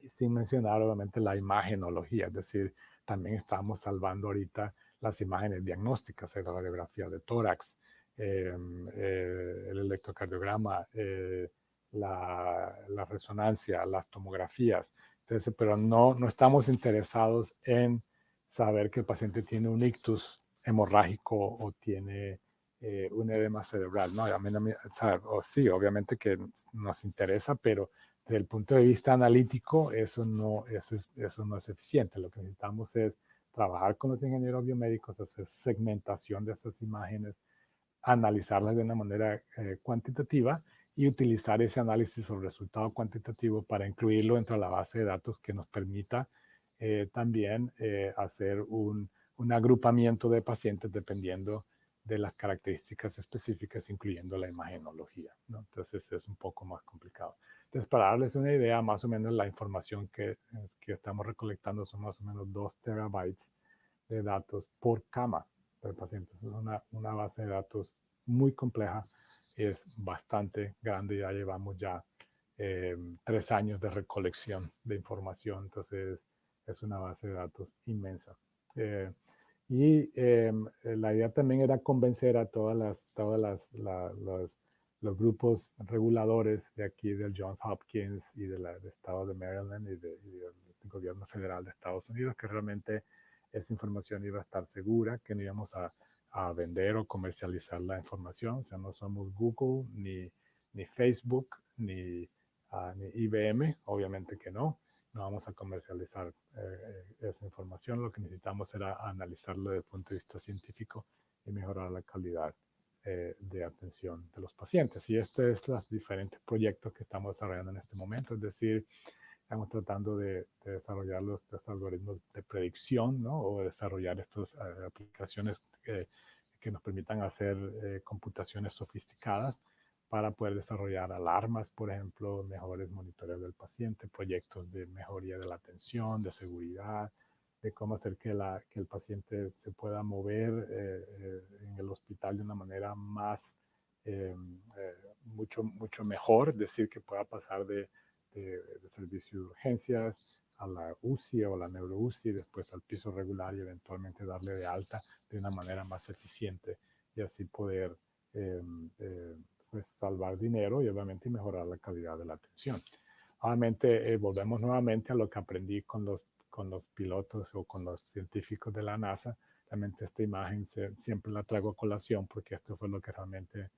Y sin mencionar, obviamente, la imagenología, es decir, también estamos salvando ahorita las imágenes diagnósticas, la radiografía de tórax, el electrocardiograma, la resonancia, las tomografías. Entonces, pero no estamos interesados en saber que el paciente tiene un ictus hemorrágico o tiene un edema cerebral. No, sí, obviamente que nos interesa, pero desde el punto de vista analítico, eso no es eficiente. Lo que necesitamos es trabajar con los ingenieros biomédicos, hacer segmentación de esas imágenes, analizarlas de una manera cuantitativa, y utilizar ese análisis o resultado cuantitativo para incluirlo dentro de la base de datos, que nos permita también hacer un agrupamiento de pacientes dependiendo de las características específicas, incluyendo la imagenología, ¿no? Entonces es un poco más complicado. Entonces, para darles una idea, más o menos la información que estamos recolectando son más o menos 2 terabytes de datos por cama del paciente. Es una base de datos muy compleja, es bastante grande. Ya llevamos 3 años de recolección de información, entonces es una base de datos inmensa. La idea también era convencer a todos los grupos reguladores de aquí del Johns Hopkins y del estado de Maryland y del gobierno federal de Estados Unidos, que realmente esa información iba a estar segura, que no íbamos a vender o comercializar la información. O sea, no somos Google ni Facebook, ni IBM, obviamente que no. No vamos a comercializar esa información. Lo que necesitamos era analizarlo desde el punto de vista científico y mejorar la calidad de atención de los pacientes. Y este es los diferentes proyectos que estamos desarrollando en este momento. Es decir, estamos tratando de desarrollar estos algoritmos de predicción, ¿no? O desarrollar estas aplicaciones que nos permitan hacer computaciones sofisticadas para poder desarrollar alarmas, por ejemplo, mejores monitoreos del paciente, proyectos de mejoría de la atención, de seguridad, de cómo hacer que el paciente se pueda mover en el hospital de una manera más, mucho mejor, es decir, que pueda pasar de servicio de urgencias a la UCI o la neuro-UCI, después al piso regular y eventualmente darle de alta de una manera más eficiente y así poder pues salvar dinero y obviamente mejorar la calidad de la atención. Obviamente volvemos nuevamente a lo que aprendí con los pilotos o con los científicos de la NASA. Realmente esta imagen siempre la traigo a colación porque esto fue lo que realmente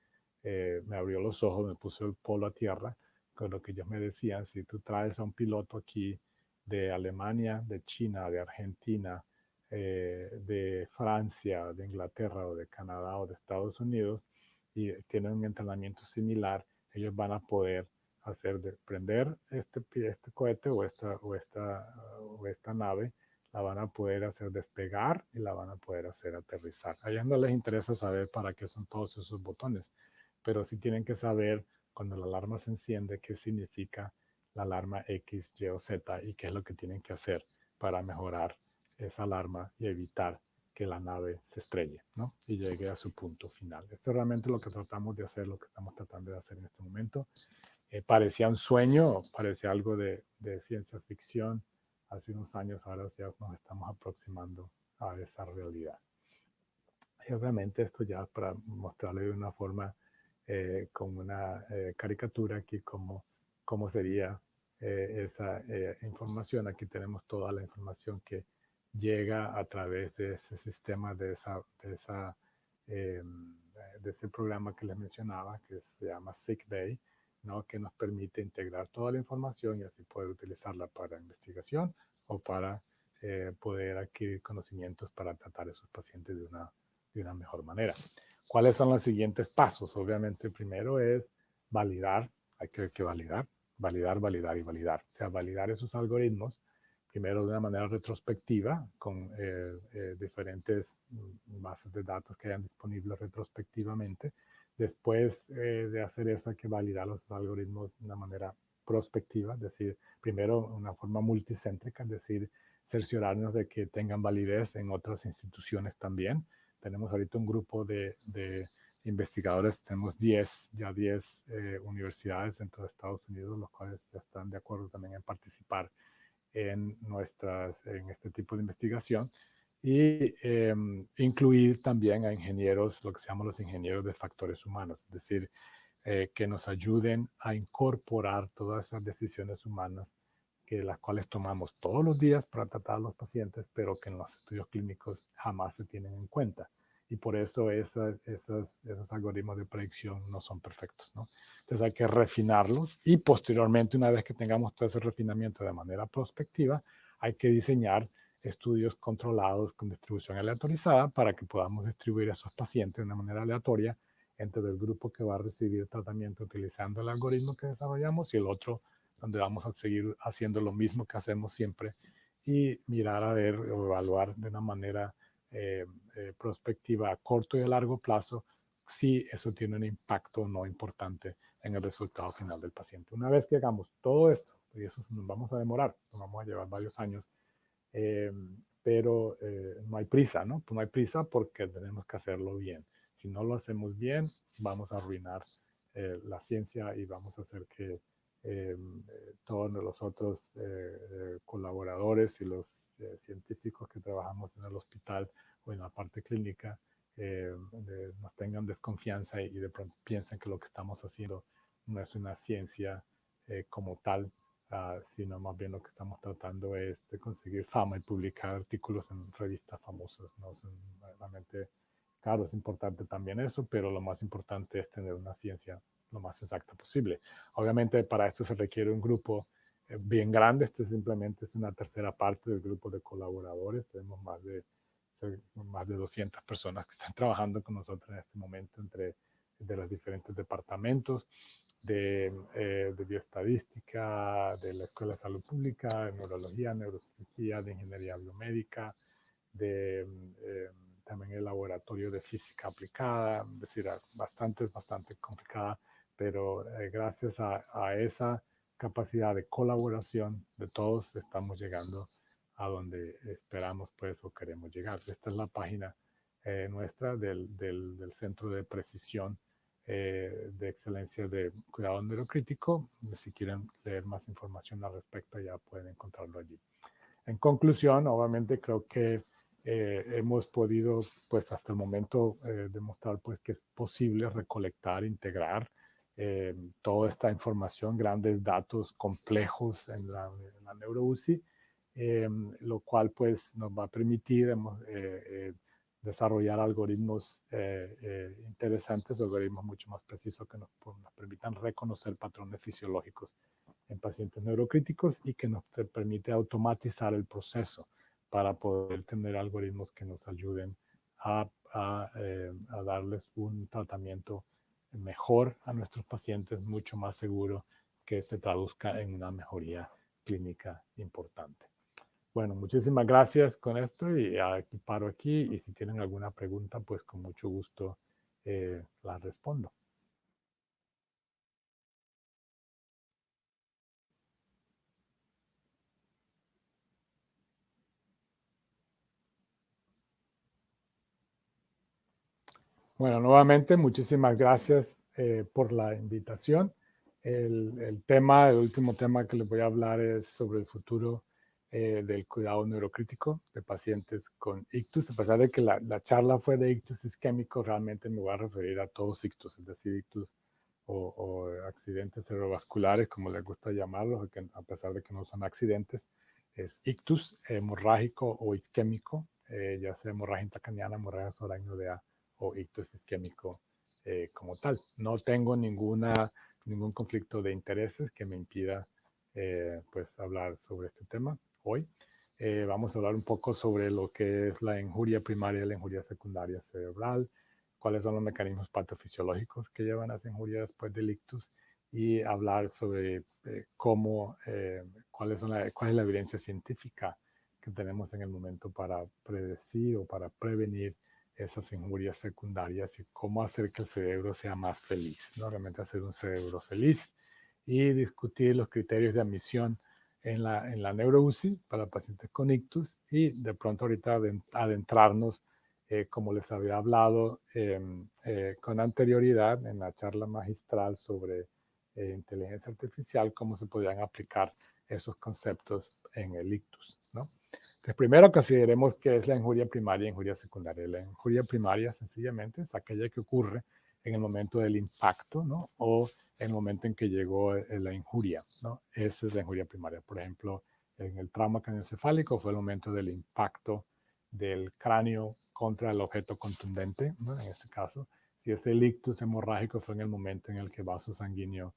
me abrió los ojos, me puso el polo a tierra con lo que ellos me decían. Si tú traes a un piloto aquí de Alemania, de China, de Argentina, de Francia, de Inglaterra o de Canadá o de Estados Unidos y tienen un entrenamiento similar, ellos van a poder prender este cohete o esta nave, la van a poder hacer despegar y la van a poder hacer aterrizar. A ellos no les interesa saber para qué son todos esos botones, pero sí tienen que saber cuando la alarma se enciende qué significa la alarma X, Y o Z y qué es lo que tienen que hacer para mejorar esa alarma y evitar que la nave se estrelle, ¿no? Y llegue a su punto final. Esto es realmente lo que tratamos de hacer, lo que estamos tratando de hacer en este momento. Parecía un sueño, parecía algo de ciencia ficción hace unos años, ahora ya nos estamos aproximando a esa realidad. Y obviamente esto ya para mostrarle de una forma con una caricatura aquí cómo sería esa información. Aquí tenemos toda la información que llega a través de ese sistema, de ese programa que les mencionaba, que se llama SickBay, ¿no? Que nos permite integrar toda la información y así poder utilizarla para investigación o para poder adquirir conocimientos para tratar a esos pacientes de una mejor manera. ¿Cuáles son los siguientes pasos? Obviamente, primero es validar, hay que validar, validar y validar. O sea, validar esos algoritmos, primero de una manera retrospectiva, con diferentes bases de datos que hayan disponibles retrospectivamente. Después de hacer eso, hay que validar los algoritmos de una manera prospectiva, es decir, primero una forma multicéntrica, es decir, cerciorarnos de que tengan validez en otras instituciones también. Tenemos ahorita un grupo de investigadores, tenemos 10 universidades dentro de Estados Unidos, los cuales ya están de acuerdo también en participar en este tipo de investigación y incluir también a ingenieros, lo que se llaman los ingenieros de factores humanos, es decir, que nos ayuden a incorporar todas esas decisiones humanas las cuales tomamos todos los días para tratar a los pacientes, pero que en los estudios clínicos jamás se tienen en cuenta. Y por eso esos algoritmos de predicción no son perfectos, ¿no? Entonces hay que refinarlos y posteriormente, una vez que tengamos todo ese refinamiento de manera prospectiva, hay que diseñar estudios controlados con distribución aleatorizada para que podamos distribuir a esos pacientes de una manera aleatoria entre el grupo que va a recibir tratamiento utilizando el algoritmo que desarrollamos y el otro donde vamos a seguir haciendo lo mismo que hacemos siempre y mirar a ver o evaluar de una manera prospectiva a corto y a largo plazo si eso tiene un impacto no importante en el resultado final del paciente. Una vez que hagamos todo esto, y eso nos vamos a demorar, nos vamos a llevar varios años, pero no hay prisa, ¿no? Pues no hay prisa porque tenemos que hacerlo bien. Si no lo hacemos bien, vamos a arruinar la ciencia y vamos a hacer que todos los otros colaboradores y los científicos que trabajamos en el hospital o en la parte clínica nos tengan desconfianza y de pronto piensen que lo que estamos haciendo no es una ciencia como tal, sino más bien lo que estamos tratando es de conseguir fama y publicar artículos en revistas famosas, ¿no? Realmente, claro, es importante también eso, pero lo más importante es tener una ciencia lo más exacta posible. Obviamente para esto se requiere un grupo bien grande. Este simplemente es una tercera parte del grupo de colaboradores. Tenemos más de 200 personas que están trabajando con nosotros en este momento entre de los diferentes departamentos de bioestadística, de la Escuela de Salud Pública, de neurología, neurocirugía, de ingeniería biomédica, de también el laboratorio de física aplicada, es decir, bastante complicada, pero gracias a esa capacidad de colaboración de todos estamos llegando a donde esperamos pues o queremos llegar. Esta es la página nuestra del Centro de Precisión de Excelencia de Cuidado Neurocrítico. Si quieren leer más información al respecto ya pueden encontrarlo allí. En conclusión, obviamente creo que hemos podido, pues hasta el momento, demostrar pues que es posible recolectar, integrar toda esta información, grandes datos complejos en la neuro-UCI, lo cual pues nos va a permitir desarrollar algoritmos interesantes, algoritmos mucho más precisos que nos permitan reconocer patrones fisiológicos en pacientes neurocríticos y que nos permite automatizar el proceso para poder tener algoritmos que nos ayuden a darles un tratamiento mejor a nuestros pacientes, mucho más seguro, que se traduzca en una mejoría clínica importante. Bueno, muchísimas gracias con esto y aquí paro aquí y si tienen alguna pregunta, pues con mucho gusto la respondo. Bueno, nuevamente, muchísimas gracias por la invitación. El último tema que les voy a hablar es sobre el futuro del cuidado neurocrítico de pacientes con ictus. A pesar de que la charla fue de ictus isquémico, realmente me voy a referir a todos ictus, es decir, ictus o accidentes cerebrovasculares, como les gusta llamarlos, que a pesar de que no son accidentes, es ictus hemorrágico o isquémico, ya sea hemorragia intracraniana, hemorragia subaracnoidea o ictus isquémico como tal. No tengo ningún conflicto de intereses que me impida pues hablar sobre este tema hoy. Vamos a hablar un poco sobre lo que es la injuria primaria y la injuria secundaria cerebral, cuáles son los mecanismos patofisiológicos que llevan a esa injuria después del ictus y hablar sobre cuál es la evidencia científica que tenemos en el momento para predecir o para prevenir esas injurias secundarias y cómo hacer que el cerebro sea más feliz, ¿no? Realmente hacer un cerebro feliz y discutir los criterios de admisión en la neuro-UCI para pacientes con ictus y de pronto ahorita adentrarnos, como les había hablado con anterioridad en la charla magistral sobre inteligencia artificial, cómo se podrían aplicar esos conceptos en el ictus, ¿no? Entonces, primero consideremos qué es la injuria primaria y injuria secundaria. La injuria primaria sencillamente es aquella que ocurre en el momento del impacto, ¿no? O en el momento en que llegó la injuria, ¿no? Esa es la injuria primaria. Por ejemplo, en el trauma craneoencefálico fue el momento del impacto del cráneo contra el objeto contundente, ¿no? En este caso. Si es el ictus hemorrágico fue en el momento en el que el vaso sanguíneo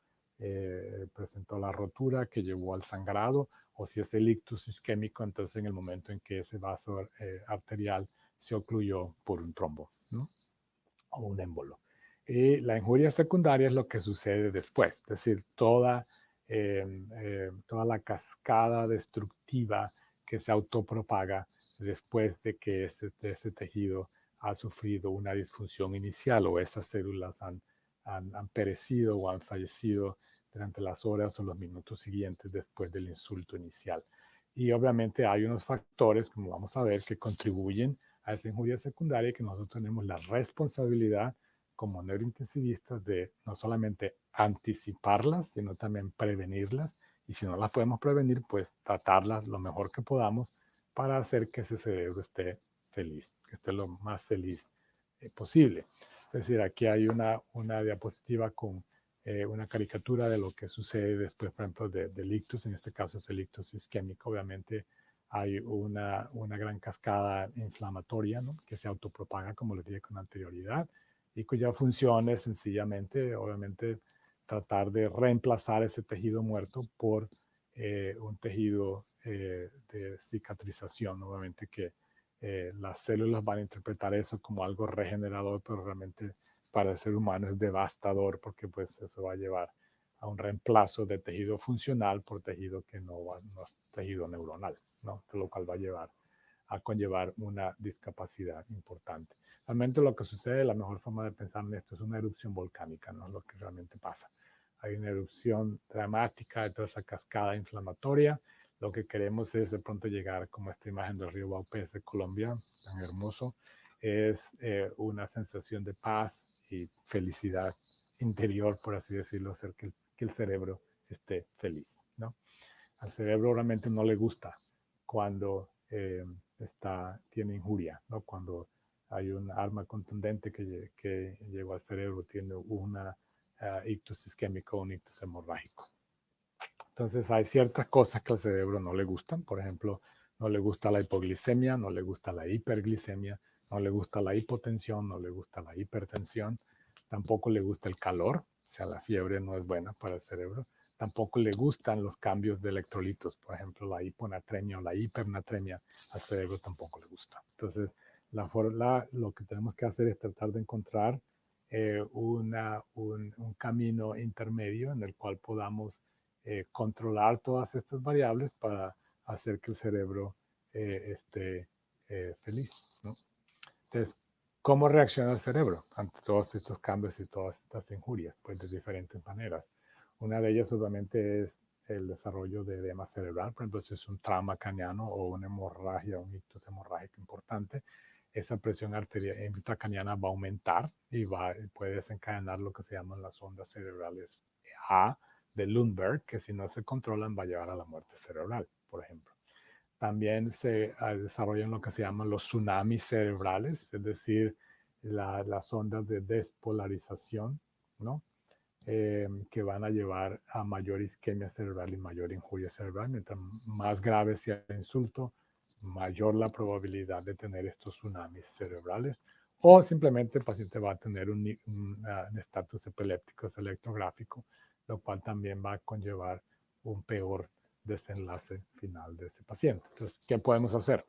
presentó la rotura que llevó al sangrado, o si es el ictus isquémico, entonces en el momento en que ese vaso arterial se ocluyó por un trombo, ¿no? O un émbolo. Y la injuria secundaria es lo que sucede después, es decir, toda la cascada destructiva que se autopropaga después de que ese tejido ha sufrido una disfunción inicial o esas células han perecido o han fallecido durante las horas o los minutos siguientes después del insulto inicial. Y obviamente hay unos factores, como vamos a ver, que contribuyen a esa injuria secundaria y que nosotros tenemos la responsabilidad como neurointensivistas de no solamente anticiparlas, sino también prevenirlas. Y si no las podemos prevenir, pues tratarlas lo mejor que podamos para hacer que ese cerebro esté feliz, que esté lo más feliz posible. Es decir, aquí hay una diapositiva con una caricatura de lo que sucede después, por ejemplo, del ictus. En este caso es el ictus isquémico. Obviamente hay una gran cascada inflamatoria, ¿no? Que se autopropaga, como les dije con anterioridad, y cuya función es sencillamente, obviamente, tratar de reemplazar ese tejido muerto por un tejido de cicatrización, nuevamente que las células van a interpretar eso como algo regenerador, pero realmente para el ser humano es devastador porque pues eso va a llevar a un reemplazo de tejido funcional por tejido que no es tejido neuronal, ¿no? Lo cual va a llevar a conllevar una discapacidad importante. Realmente lo que sucede, la mejor forma de pensar en esto es una erupción volcánica, no es lo que realmente pasa. Hay una erupción dramática de toda esa cascada inflamatoria. Lo que queremos es de pronto llegar, como esta imagen del río Baupés de Colombia, tan hermoso, es una sensación de paz y felicidad interior, por así decirlo, hacer que el cerebro esté feliz, ¿no? Al cerebro realmente no le gusta cuando tiene injuria, ¿no? Cuando hay un arma contundente que llegó al cerebro, tiene una ictus isquémico o un ictus hemorrágico. Entonces hay ciertas cosas que al cerebro no le gustan, por ejemplo, no le gusta la hipoglicemia, no le gusta la hiperglicemia, no le gusta la hipotensión, no le gusta la hipertensión, tampoco le gusta el calor, o sea, la fiebre no es buena para el cerebro, tampoco le gustan los cambios de electrolitos, por ejemplo, la hiponatremia o la hipernatremia, al cerebro tampoco le gusta. Entonces, lo que tenemos que hacer es tratar de encontrar un camino intermedio en el cual podamos controlar todas estas variables para hacer que el cerebro esté feliz, ¿no? Entonces, ¿cómo reacciona el cerebro ante todos estos cambios y todas estas injurias? Pues de diferentes maneras. Una de ellas obviamente es el desarrollo de edema cerebral, por ejemplo, si es un trauma craneano o una hemorragia, un ictus hemorrágico importante, esa presión arterial intracraniana va a aumentar y puede desencadenar lo que se llaman las ondas cerebrales A de Lundberg, que si no se controlan va a llevar a la muerte cerebral, por ejemplo. También se desarrollan lo que se llaman los tsunamis cerebrales, es decir, las ondas de despolarización, ¿no? Que van a llevar a mayor isquemia cerebral y mayor injuria cerebral. Mientras más grave sea el insulto, mayor la probabilidad de tener estos tsunamis cerebrales. O simplemente el paciente va a tener un estatus epiléptico electrográfico, lo cual también va a conllevar un peor desenlace final de ese paciente. Entonces, ¿qué podemos hacer?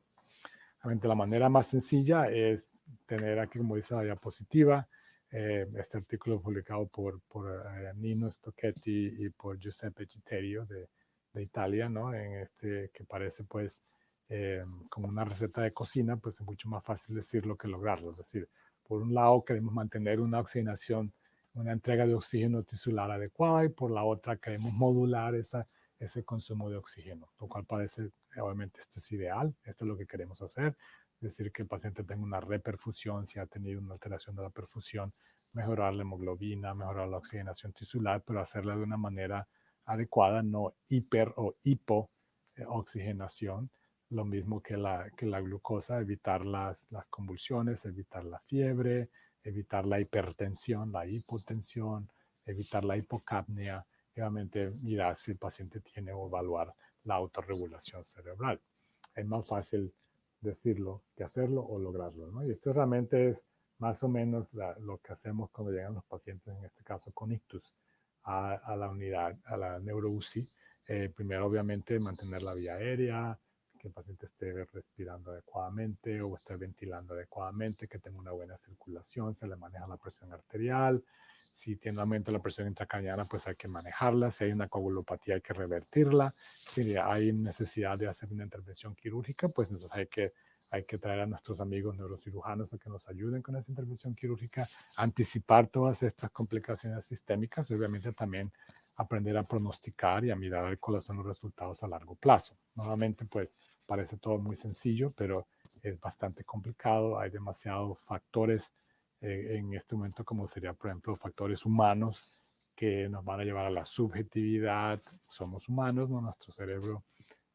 Realmente la manera más sencilla es tener aquí, como dice la diapositiva, este artículo publicado por Nino Stocchetti y por Giuseppe Citerio de Italia, ¿no? Que parece pues como una receta de cocina, pues es mucho más fácil decirlo que lograrlo. Es decir, por un lado queremos mantener una oxigenación, una entrega de oxígeno tisular adecuada y por la otra queremos modular ese consumo de oxígeno, lo cual parece, obviamente esto es ideal, esto es lo que queremos hacer, es decir, que el paciente tenga una reperfusión, si ha tenido una alteración de la perfusión, mejorar la hemoglobina, mejorar la oxigenación tisular, pero hacerla de una manera adecuada, no hiper o hipooxigenación, lo mismo que la glucosa, evitar las convulsiones, evitar la fiebre, evitar la hipertensión, la hipotensión, evitar la hipocapnia, obviamente mirar si el paciente tiene o evaluar la autorregulación cerebral. Es más fácil decirlo que hacerlo o lograrlo, ¿no? Y esto realmente es más o menos lo que hacemos cuando llegan los pacientes, en este caso con ictus, a la unidad, a la neuro-UCI. Primero, obviamente, mantener la vía aérea, que el paciente esté respirando adecuadamente o esté ventilando adecuadamente, que tenga una buena circulación, se le maneja la presión arterial. Si tiene aumento de la presión intracraniana, pues hay que manejarla. Si hay una coagulopatía, hay que revertirla. Si hay necesidad de hacer una intervención quirúrgica, pues entonces hay que traer a nuestros amigos neurocirujanos a que nos ayuden con esa intervención quirúrgica, anticipar todas estas complicaciones sistémicas y obviamente también aprender a pronosticar y a mirar cuáles son los resultados a largo plazo. Nuevamente, pues parece todo muy sencillo, pero es bastante complicado. Hay demasiados factores en este momento, como sería, por ejemplo, factores humanos que nos van a llevar a la subjetividad. Somos humanos, ¿no? Nuestro cerebro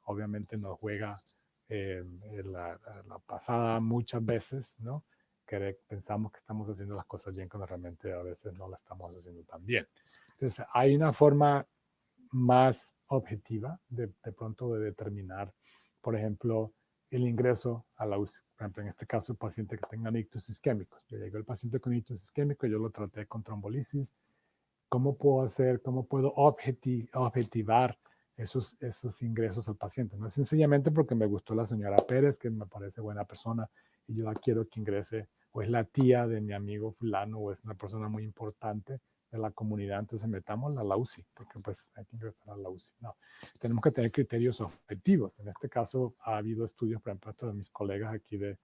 obviamente nos juega la pasada muchas veces, ¿no? Que pensamos que estamos haciendo las cosas bien cuando realmente a veces no las estamos haciendo tan bien. Entonces, hay una forma más objetiva de pronto de determinar, por ejemplo, el ingreso a la UCI. Por ejemplo, en este caso, el paciente que tenga ictus isquémicos. Yo llegué el paciente con ictus isquémico, yo lo traté con trombolisis, ¿cómo puedo objetivar esos ingresos al paciente? No es sencillamente porque me gustó la señora Pérez, que me parece buena persona y yo la quiero que ingrese, o es la tía de mi amigo fulano, o es una persona muy importante de la comunidad, entonces metámosla a la UCI, porque pues hay que ingresar a la UCI. No, tenemos que tener criterios objetivos. En este caso ha habido estudios, por ejemplo, de mis colegas aquí de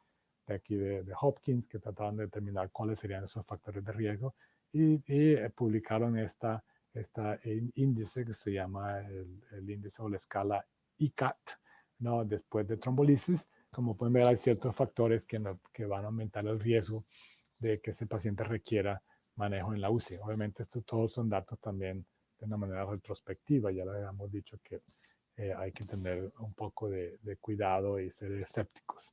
Hopkins, que trataban de determinar cuáles serían esos factores de riesgo y publicaron esta índice que se llama el índice o la escala ICAT, ¿no? Después de trombolisis. Como pueden ver, hay ciertos factores que van a aumentar el riesgo de que ese paciente requiera manejo en la UCI. Obviamente, estos todos son datos también de una manera retrospectiva. Ya le habíamos dicho que hay que tener un poco de cuidado y ser escépticos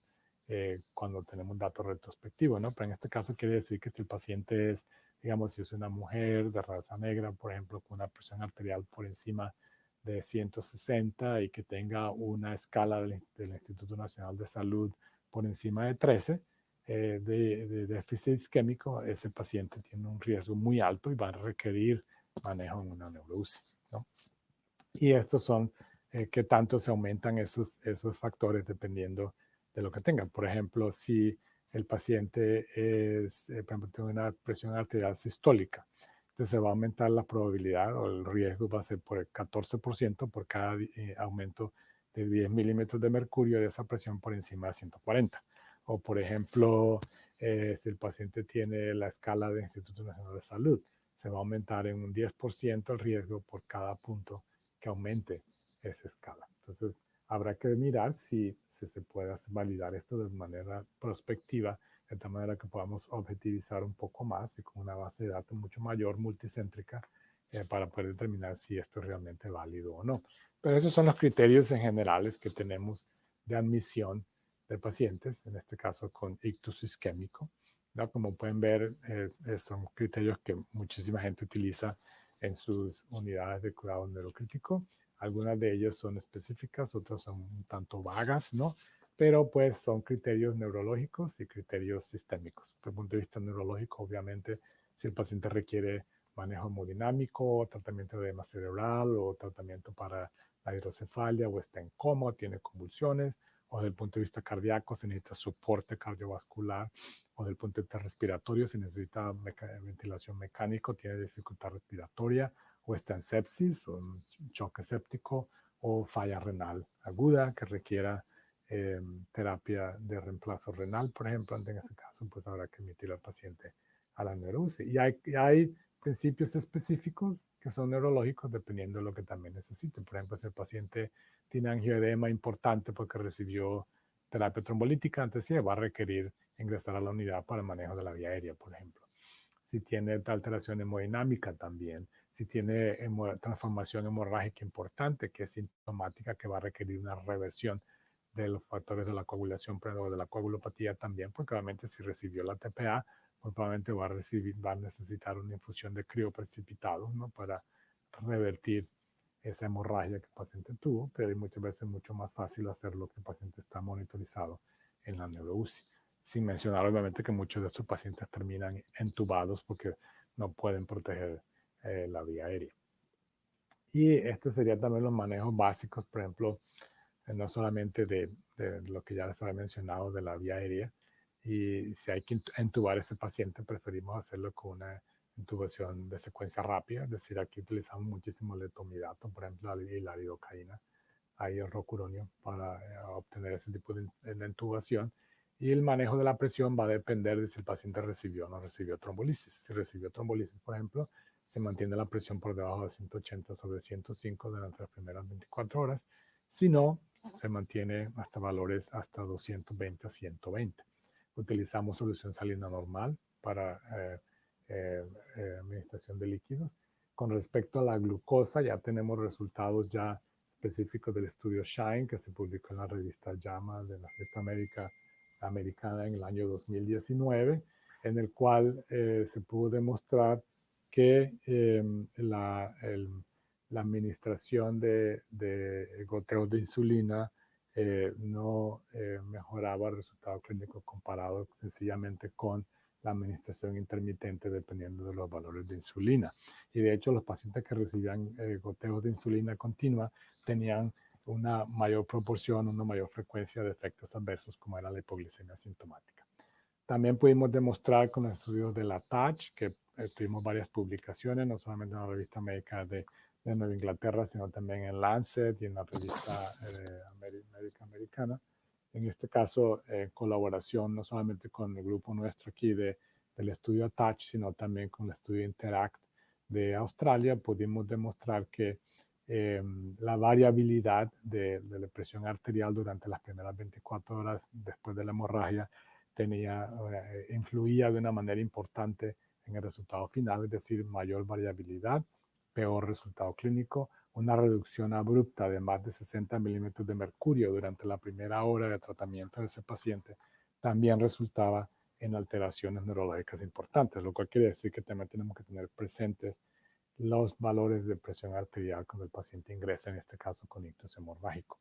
cuando tenemos datos retrospectivos, ¿no? Pero en este caso quiere decir que si el paciente es, digamos, si es una mujer de raza negra, por ejemplo, con una presión arterial por encima de 160 y que tenga una escala del Instituto Nacional de Salud por encima de 13 de déficit isquémico, ese paciente tiene un riesgo muy alto y va a requerir manejo en una neuro-UCI, ¿no? Y estos son qué tanto se aumentan esos factores dependiendo de lo que tengan. Por ejemplo, si el paciente por ejemplo, tiene una presión arterial sistólica, entonces se va a aumentar la probabilidad o el riesgo va a ser por el 14% por cada aumento de 10 milímetros de mercurio de esa presión por encima de 140. O por ejemplo, si el paciente tiene la escala del Instituto Nacional de Salud, se va a aumentar en un 10% el riesgo por cada punto que aumente esa escala. Entonces, habrá que mirar si se puede validar esto de manera prospectiva, de tal manera que podamos objetivizar un poco más y con una base de datos mucho mayor, multicéntrica, para poder determinar si esto es realmente válido o no. Pero esos son los criterios en generales que tenemos de admisión de pacientes, en este caso con ictus isquémico, ¿no? Como pueden ver, son criterios que muchísima gente utiliza en sus unidades de cuidado neurocrítico. Algunas de ellas son específicas, otras son un tanto vagas, ¿no? Pero pues son criterios neurológicos y criterios sistémicos. Desde el punto de vista neurológico, obviamente, si el paciente requiere manejo hemodinámico, tratamiento de edema cerebral o tratamiento para la hidrocefalia o está en coma, tiene convulsiones, o desde el punto de vista cardíaco se necesita soporte cardiovascular, o desde el punto de vista respiratorio se necesita ventilación mecánica, tiene dificultad respiratoria, o está en sepsis, o un choque séptico, o falla renal aguda que requiera terapia de reemplazo renal, por ejemplo. En ese caso, pues habrá que emitir al paciente a la neuro-UCI. Y hay principios específicos que son neurológicos dependiendo de lo que también necesite. Por ejemplo, si el paciente tiene angioedema importante porque recibió terapia trombolítica antes, sí va a requerir ingresar a la unidad para el manejo de la vía aérea, por ejemplo. Si tiene alteración hemodinámica también, si tiene transformación hemorrágica importante, que es sintomática, que va a requerir una reversión de los factores de la coagulación, pero de la coagulopatía también, porque obviamente si recibió la TPA, pues probablemente va a necesitar una infusión de crioprecipitado, ¿no? Para revertir esa hemorragia que el paciente tuvo, pero muchas veces es mucho más fácil hacerlo que el paciente está monitorizado en la neuro-UCI. Sin mencionar, obviamente, que muchos de estos pacientes terminan entubados porque no pueden proteger la vía aérea. Y estos serían también los manejos básicos, por ejemplo, no solamente de lo que ya les había mencionado de la vía aérea. Y si hay que entubar a ese paciente, preferimos hacerlo con una intubación de secuencia rápida, es decir, aquí utilizamos muchísimo letomidato, por ejemplo, y la lidocaína, ahí el rocuronio, para obtener ese tipo de intubación. Y el manejo de la presión va a depender de si el paciente recibió o no recibió trombolisis. Si recibió trombolisis, por ejemplo, se mantiene la presión por debajo de 180 sobre 105 durante las primeras 24 horas. Si no, se mantiene hasta valores hasta 220 a 120. Utilizamos solución salina normal para administración de líquidos. Con respecto a la glucosa, ya tenemos resultados ya específicos del estudio SHINE, que se publicó en la revista JAMA de la Fiesta Americana en el año 2019, en el cual se pudo demostrar que la administración de goteos de insulina no mejoraba el resultado clínico comparado sencillamente con la administración intermitente dependiendo de los valores de insulina. Y de hecho, los pacientes que recibían goteos de insulina continua tenían una mayor proporción, una mayor frecuencia de efectos adversos, como era la hipoglicemia sintomática. También pudimos demostrar con los estudios de la TACH, que tuvimos varias publicaciones, no solamente en la revista médica de Nueva Inglaterra, sino también en Lancet y en la revista médica americana. En este caso, colaboración no solamente con el grupo nuestro aquí del estudio TACH, sino también con el estudio Interact de Australia, pudimos demostrar que la variabilidad de la presión arterial durante las primeras 24 horas después de la hemorragia influía de una manera importante en el resultado final, es decir, mayor variabilidad, peor resultado clínico, una reducción abrupta de más de 60 milímetros de mercurio durante la primera hora de tratamiento de ese paciente, también resultaba en alteraciones neurológicas importantes, lo cual quiere decir que también tenemos que tener presentes los valores de presión arterial cuando el paciente ingresa, en este caso con ictus hemorrágico.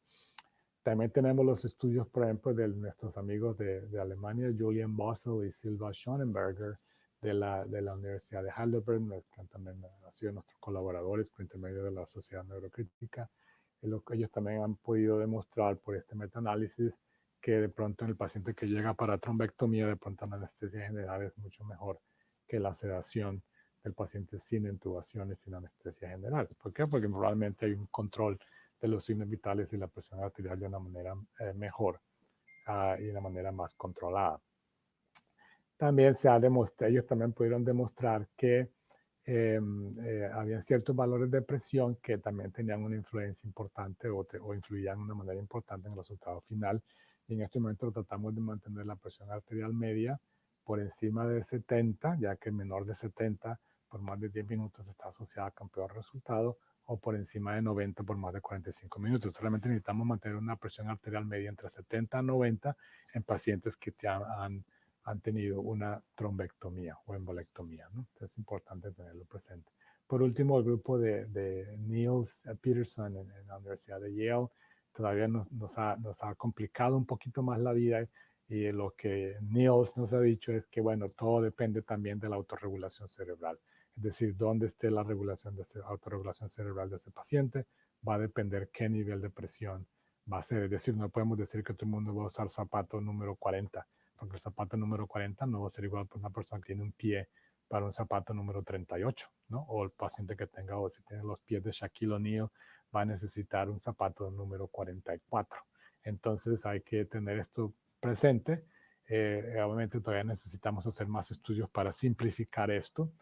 También tenemos los estudios, por ejemplo, de nuestros amigos de Alemania, Julian Bossel y Silva Schonenberger, de la Universidad de Heidelberg, que también han sido nuestros colaboradores por intermedio de la Sociedad Neurocrítica. Ellos también han podido demostrar por este metaanálisis que de pronto en el paciente que llega para trombectomía, de pronto la anestesia general es mucho mejor que la sedación del paciente sin intubación y sin anestesia general. ¿Por qué? Porque probablemente hay un control de los signos vitales y la presión arterial de una manera mejor y de una manera más controlada. También se ha demostrado, ellos también pudieron demostrar que había ciertos valores de presión que también tenían una influencia importante o influían de una manera importante en el resultado final. Y en este momento tratamos de mantener la presión arterial media por encima de 70, ya que menor de 70 por más de 10 minutos está asociada con peor resultado, o por encima de 90 por más de 45 minutos. Solamente necesitamos mantener una presión arterial media entre 70 y 90 en pacientes que han tenido una trombectomía o embolectomía, ¿no? Entonces es importante tenerlo presente. Por último, el grupo de Niels Peterson en la Universidad de Yale todavía nos ha complicado un poquito más la vida, y lo que Niels nos ha dicho es que, bueno, todo depende también de la autorregulación cerebral. Es decir, dónde esté la autorregulación cerebral de ese paciente, va a depender qué nivel de presión va a ser. Es decir, no podemos decir que todo el mundo va a usar zapato número 40, porque el zapato número 40 no va a ser igual para una persona que tiene un pie para un zapato número 38, ¿no? O el paciente que tenga, o si tiene los pies de Shaquille O'Neal, va a necesitar un zapato número 44. Entonces hay que tener esto presente. Obviamente todavía necesitamos hacer más estudios para simplificar esto,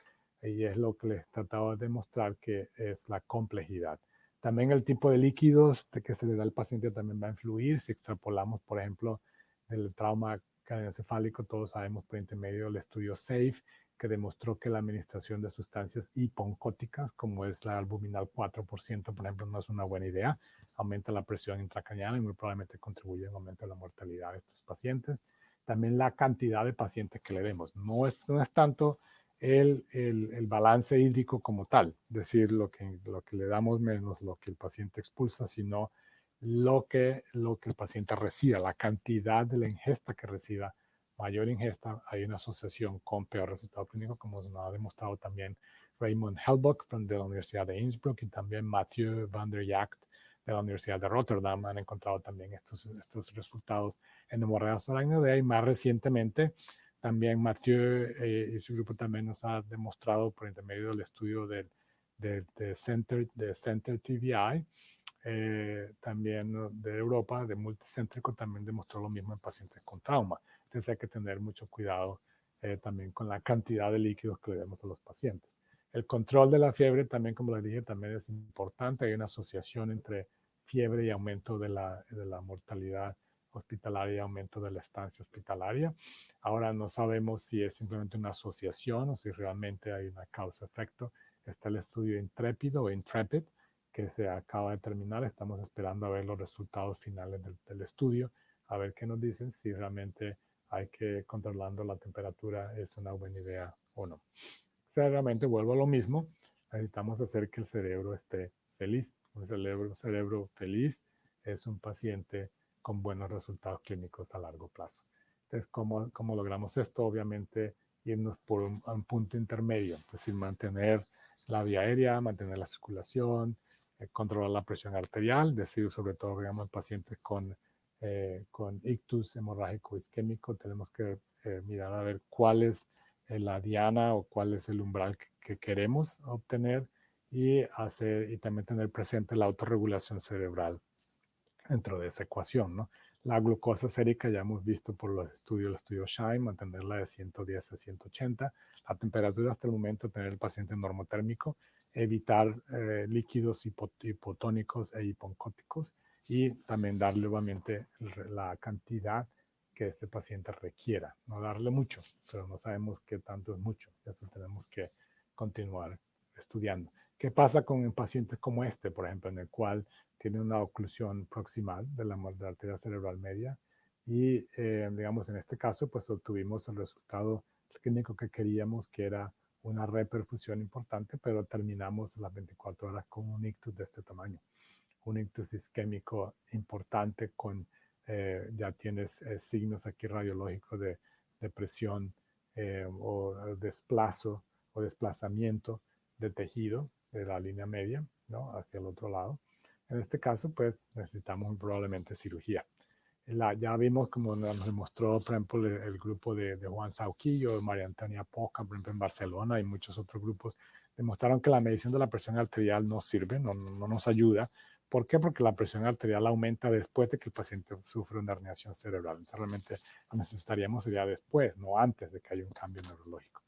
y es lo que les trataba de demostrar, que es la complejidad. También el tipo de líquidos que se le da al paciente también va a influir. Si extrapolamos, por ejemplo, el trauma craneoencefálico, todos sabemos por intermedio del estudio SAFE, que demostró que la administración de sustancias hiponcóticas, como es la albuminal 4%, por ejemplo, no es una buena idea. Aumenta la presión intracraneal y muy probablemente contribuye a un aumento de la mortalidad de estos pacientes. También la cantidad de pacientes que le demos. No es tanto el balance hídrico como tal, es decir, lo que le damos menos lo que el paciente expulsa, sino lo que el paciente reciba, la cantidad de la ingesta que reciba. Mayor ingesta, hay una asociación con peor resultado clínico, como nos ha demostrado también Raymond Helbach de la Universidad de Innsbruck y también Mathieu van der Jagt de la Universidad de Rotterdam. Han encontrado también estos resultados en hemorragias arácnidas, y más recientemente también Mathieu y su grupo también nos ha demostrado por intermedio del estudio de Center TBI, también de Europa, de multicéntrico, también demostró lo mismo en pacientes con trauma. Entonces hay que tener mucho cuidado también con la cantidad de líquidos que le demos a los pacientes. El control de la fiebre también, como les dije, también es importante. Hay una asociación entre fiebre y aumento de la mortalidad hospitalaria y aumento de la estancia hospitalaria. Ahora no sabemos si es simplemente una asociación o si realmente hay una causa-efecto. Está el estudio Intrépido o Intrepid, que se acaba de terminar. Estamos esperando a ver los resultados finales del estudio, a ver qué nos dicen, si realmente hay que controlando la temperatura es una buena idea o no. O sea, realmente vuelvo a lo mismo. Necesitamos hacer que el cerebro esté feliz. Un cerebro feliz es un paciente con buenos resultados clínicos a largo plazo. Entonces, ¿cómo logramos esto? Obviamente irnos por un punto intermedio, es decir, mantener la vía aérea, mantener la circulación, controlar la presión arterial, decir sobre todo, digamos, pacientes con ictus hemorrágico isquémico, tenemos que mirar a ver cuál es la diana o cuál es el umbral que queremos obtener y también tener presente la autorregulación cerebral dentro de esa ecuación, ¿no? La glucosa sérica ya hemos visto por el estudio SHINE, mantenerla de 110 a 180. La temperatura hasta el momento, tener el paciente normotérmico, evitar líquidos hipotónicos e hiponcóticos y también darle obviamente la cantidad que este paciente requiera. No darle mucho, pero no sabemos qué tanto es mucho. Eso tenemos que continuar estudiando. ¿Qué pasa con pacientes como este, por ejemplo, en el cual tiene una oclusión proximal de la arteria cerebral media? Y, digamos, en este caso, pues obtuvimos el resultado clínico que queríamos, que era una reperfusión importante, pero terminamos las 24 horas con un ictus de este tamaño. Un ictus isquémico importante ya tienes signos aquí radiológicos de presión o desplazamiento de tejido de la línea media, ¿no? Hacia el otro lado. En este caso, pues necesitamos probablemente cirugía. Ya vimos, como nos demostró, por ejemplo, el grupo de Juan Sauquillo, María Antonia Poca, por ejemplo, en Barcelona y muchos otros grupos, demostraron que la medición de la presión arterial no sirve, no nos ayuda. ¿Por qué? Porque la presión arterial aumenta después de que el paciente sufre una herniación cerebral. Entonces, realmente lo necesitaríamos sería después, no antes de que haya un cambio neurológico.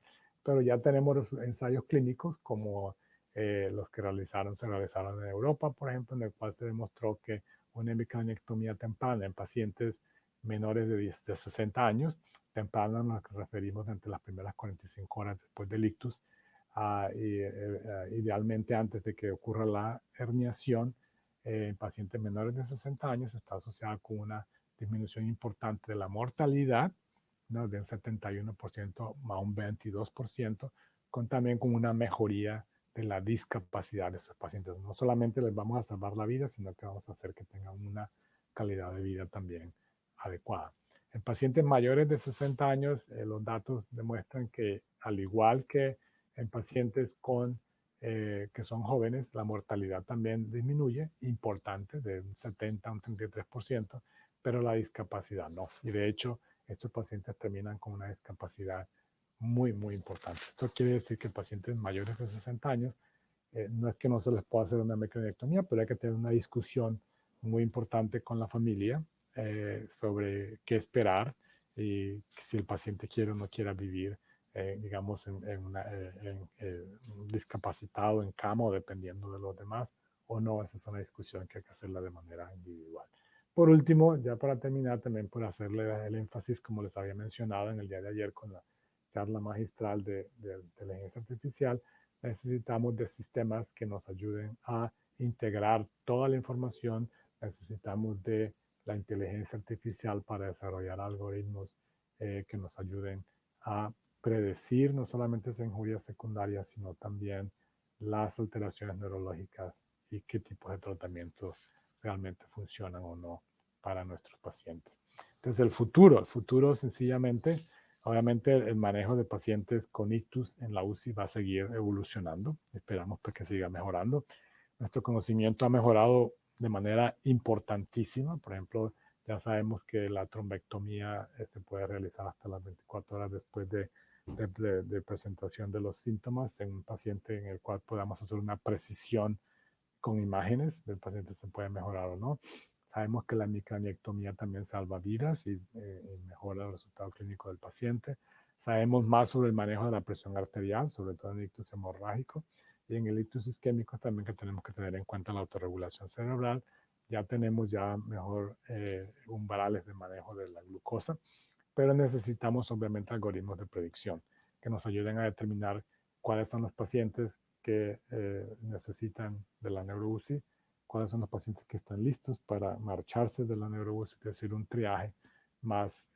Pero ya tenemos los ensayos clínicos como los que se realizaron en Europa, por ejemplo, en el cual se demostró que una hemicraniectomía temprana en pacientes menores de 60 años, temprana a nos referimos entre las primeras 45 horas después del ictus, idealmente antes de que ocurra la herniación, en pacientes menores de 60 años está asociada con una disminución importante de la mortalidad, ¿no? De un 71% a un 22%, también con una mejoría de la discapacidad de esos pacientes. No solamente les vamos a salvar la vida, sino que vamos a hacer que tengan una calidad de vida también adecuada. En pacientes mayores de 60 años, los datos demuestran que, al igual que en pacientes que son jóvenes, la mortalidad también disminuye, importante, de un 70 a un 33%, pero la discapacidad no. Y de hecho, estos pacientes terminan con una discapacidad muy, muy importante. Esto quiere decir que pacientes mayores de 60 años, no es que no se les pueda hacer una microanectomía, pero hay que tener una discusión muy importante con la familia sobre qué esperar y si el paciente quiere o no quiera vivir, digamos, discapacitado en cama o dependiendo de los demás, o no. Esa es una discusión que hay que hacerla de manera individual. Por último, ya para terminar, también por hacerle el énfasis, como les había mencionado en el día de ayer con la charla magistral de inteligencia artificial, necesitamos de sistemas que nos ayuden a integrar toda la información. Necesitamos de la inteligencia artificial para desarrollar algoritmos que nos ayuden a predecir no solamente esas injurias secundarias, sino también las alteraciones neurológicas y qué tipos de tratamientos realmente funcionan o no para nuestros pacientes. Entonces, el futuro sencillamente, obviamente el manejo de pacientes con ictus en la UCI va a seguir evolucionando. Esperamos pues, que siga mejorando. Nuestro conocimiento ha mejorado de manera importantísima. Por ejemplo, ya sabemos que la trombectomía se puede realizar hasta las 24 horas después de presentación de los síntomas en un paciente en el cual podamos hacer una precisión con imágenes del paciente se puede mejorar o no. Sabemos que la microanectomía también salva vidas y mejora el resultado clínico del paciente. Sabemos más sobre el manejo de la presión arterial, sobre todo en el ictus hemorrágico. Y en el ictus isquémico también que tenemos que tener en cuenta la autorregulación cerebral. Ya tenemos ya mejor umbrales de manejo de la glucosa, pero necesitamos obviamente algoritmos de predicción que nos ayuden a determinar cuáles son los pacientes que necesitan de la neuro-UCI, cuáles son los pacientes que están listos para marcharse de la neuro-UCI, es decir, un triaje más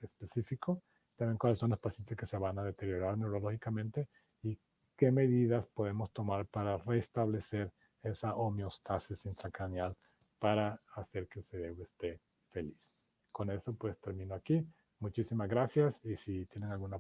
específico, también cuáles son los pacientes que se van a deteriorar neurológicamente y qué medidas podemos tomar para restablecer esa homeostasis intracraneal para hacer que el cerebro esté feliz. Con eso pues termino aquí. Muchísimas gracias y si tienen alguna